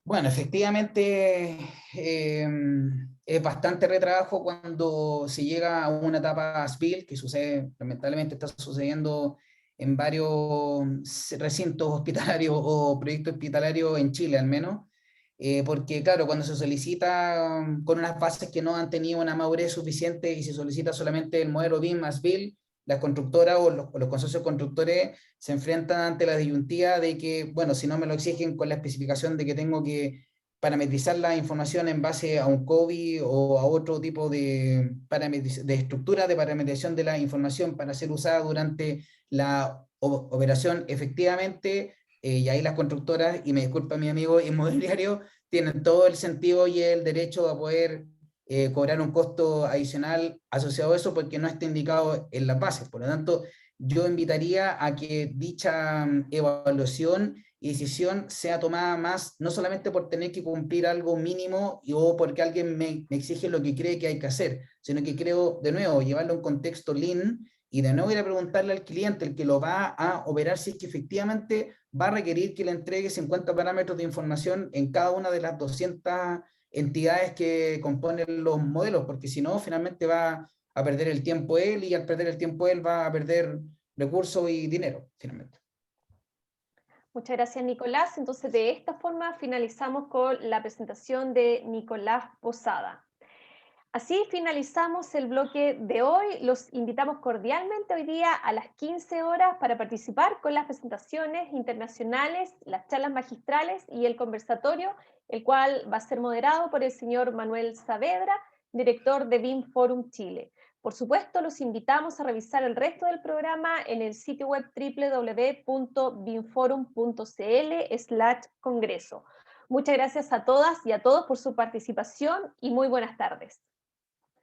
Bueno, efectivamente es bastante retrabajo cuando se llega a una etapa SBIL, que sucede, lamentablemente está sucediendo en varios recintos hospitalarios o proyectos hospitalarios en Chile al menos, porque claro, cuando se solicita con unas bases que no han tenido una madurez suficiente y se solicita solamente el modelo BIM más BIL, las constructoras o los consorcios constructores se enfrentan ante la disyuntiva de que, bueno, si no me lo exigen con la especificación de que tengo que parametrizar la información en base a un COBI o a otro tipo de estructura de parametrización de la información para ser usada durante la operación efectivamente, y ahí las constructoras, y me disculpa mi amigo inmobiliario, tienen todo el sentido y el derecho a poder cobrar un costo adicional asociado a eso porque no está indicado en las bases. Por lo tanto, yo invitaría a que dicha evaluación y decisión sea tomada más, no solamente por tener que cumplir algo mínimo o porque alguien me exige lo que cree que hay que hacer, sino que creo, de nuevo, llevarlo a un contexto lean y de nuevo ir a preguntarle al cliente, el que lo va a operar, si es que efectivamente va a requerir que le entregue 50 parámetros de información en cada una de las 200 entidades que componen los modelos, porque si no, finalmente va a perder el tiempo él y al perder el tiempo él va a perder recursos y dinero, finalmente. Muchas gracias, Nicolás. Entonces, de esta forma finalizamos con la presentación de Nicolás Posada. Así finalizamos el bloque de hoy. Los invitamos cordialmente hoy día a las 15 horas para participar con las presentaciones internacionales, las charlas magistrales y el conversatorio, el cual va a ser moderado por el señor Manuel Saavedra, director de BIM Forum Chile. Por supuesto, los invitamos a revisar el resto del programa en el sitio web www.bimforum.cl/congreso. Muchas gracias a todas y a todos por su participación y muy buenas tardes.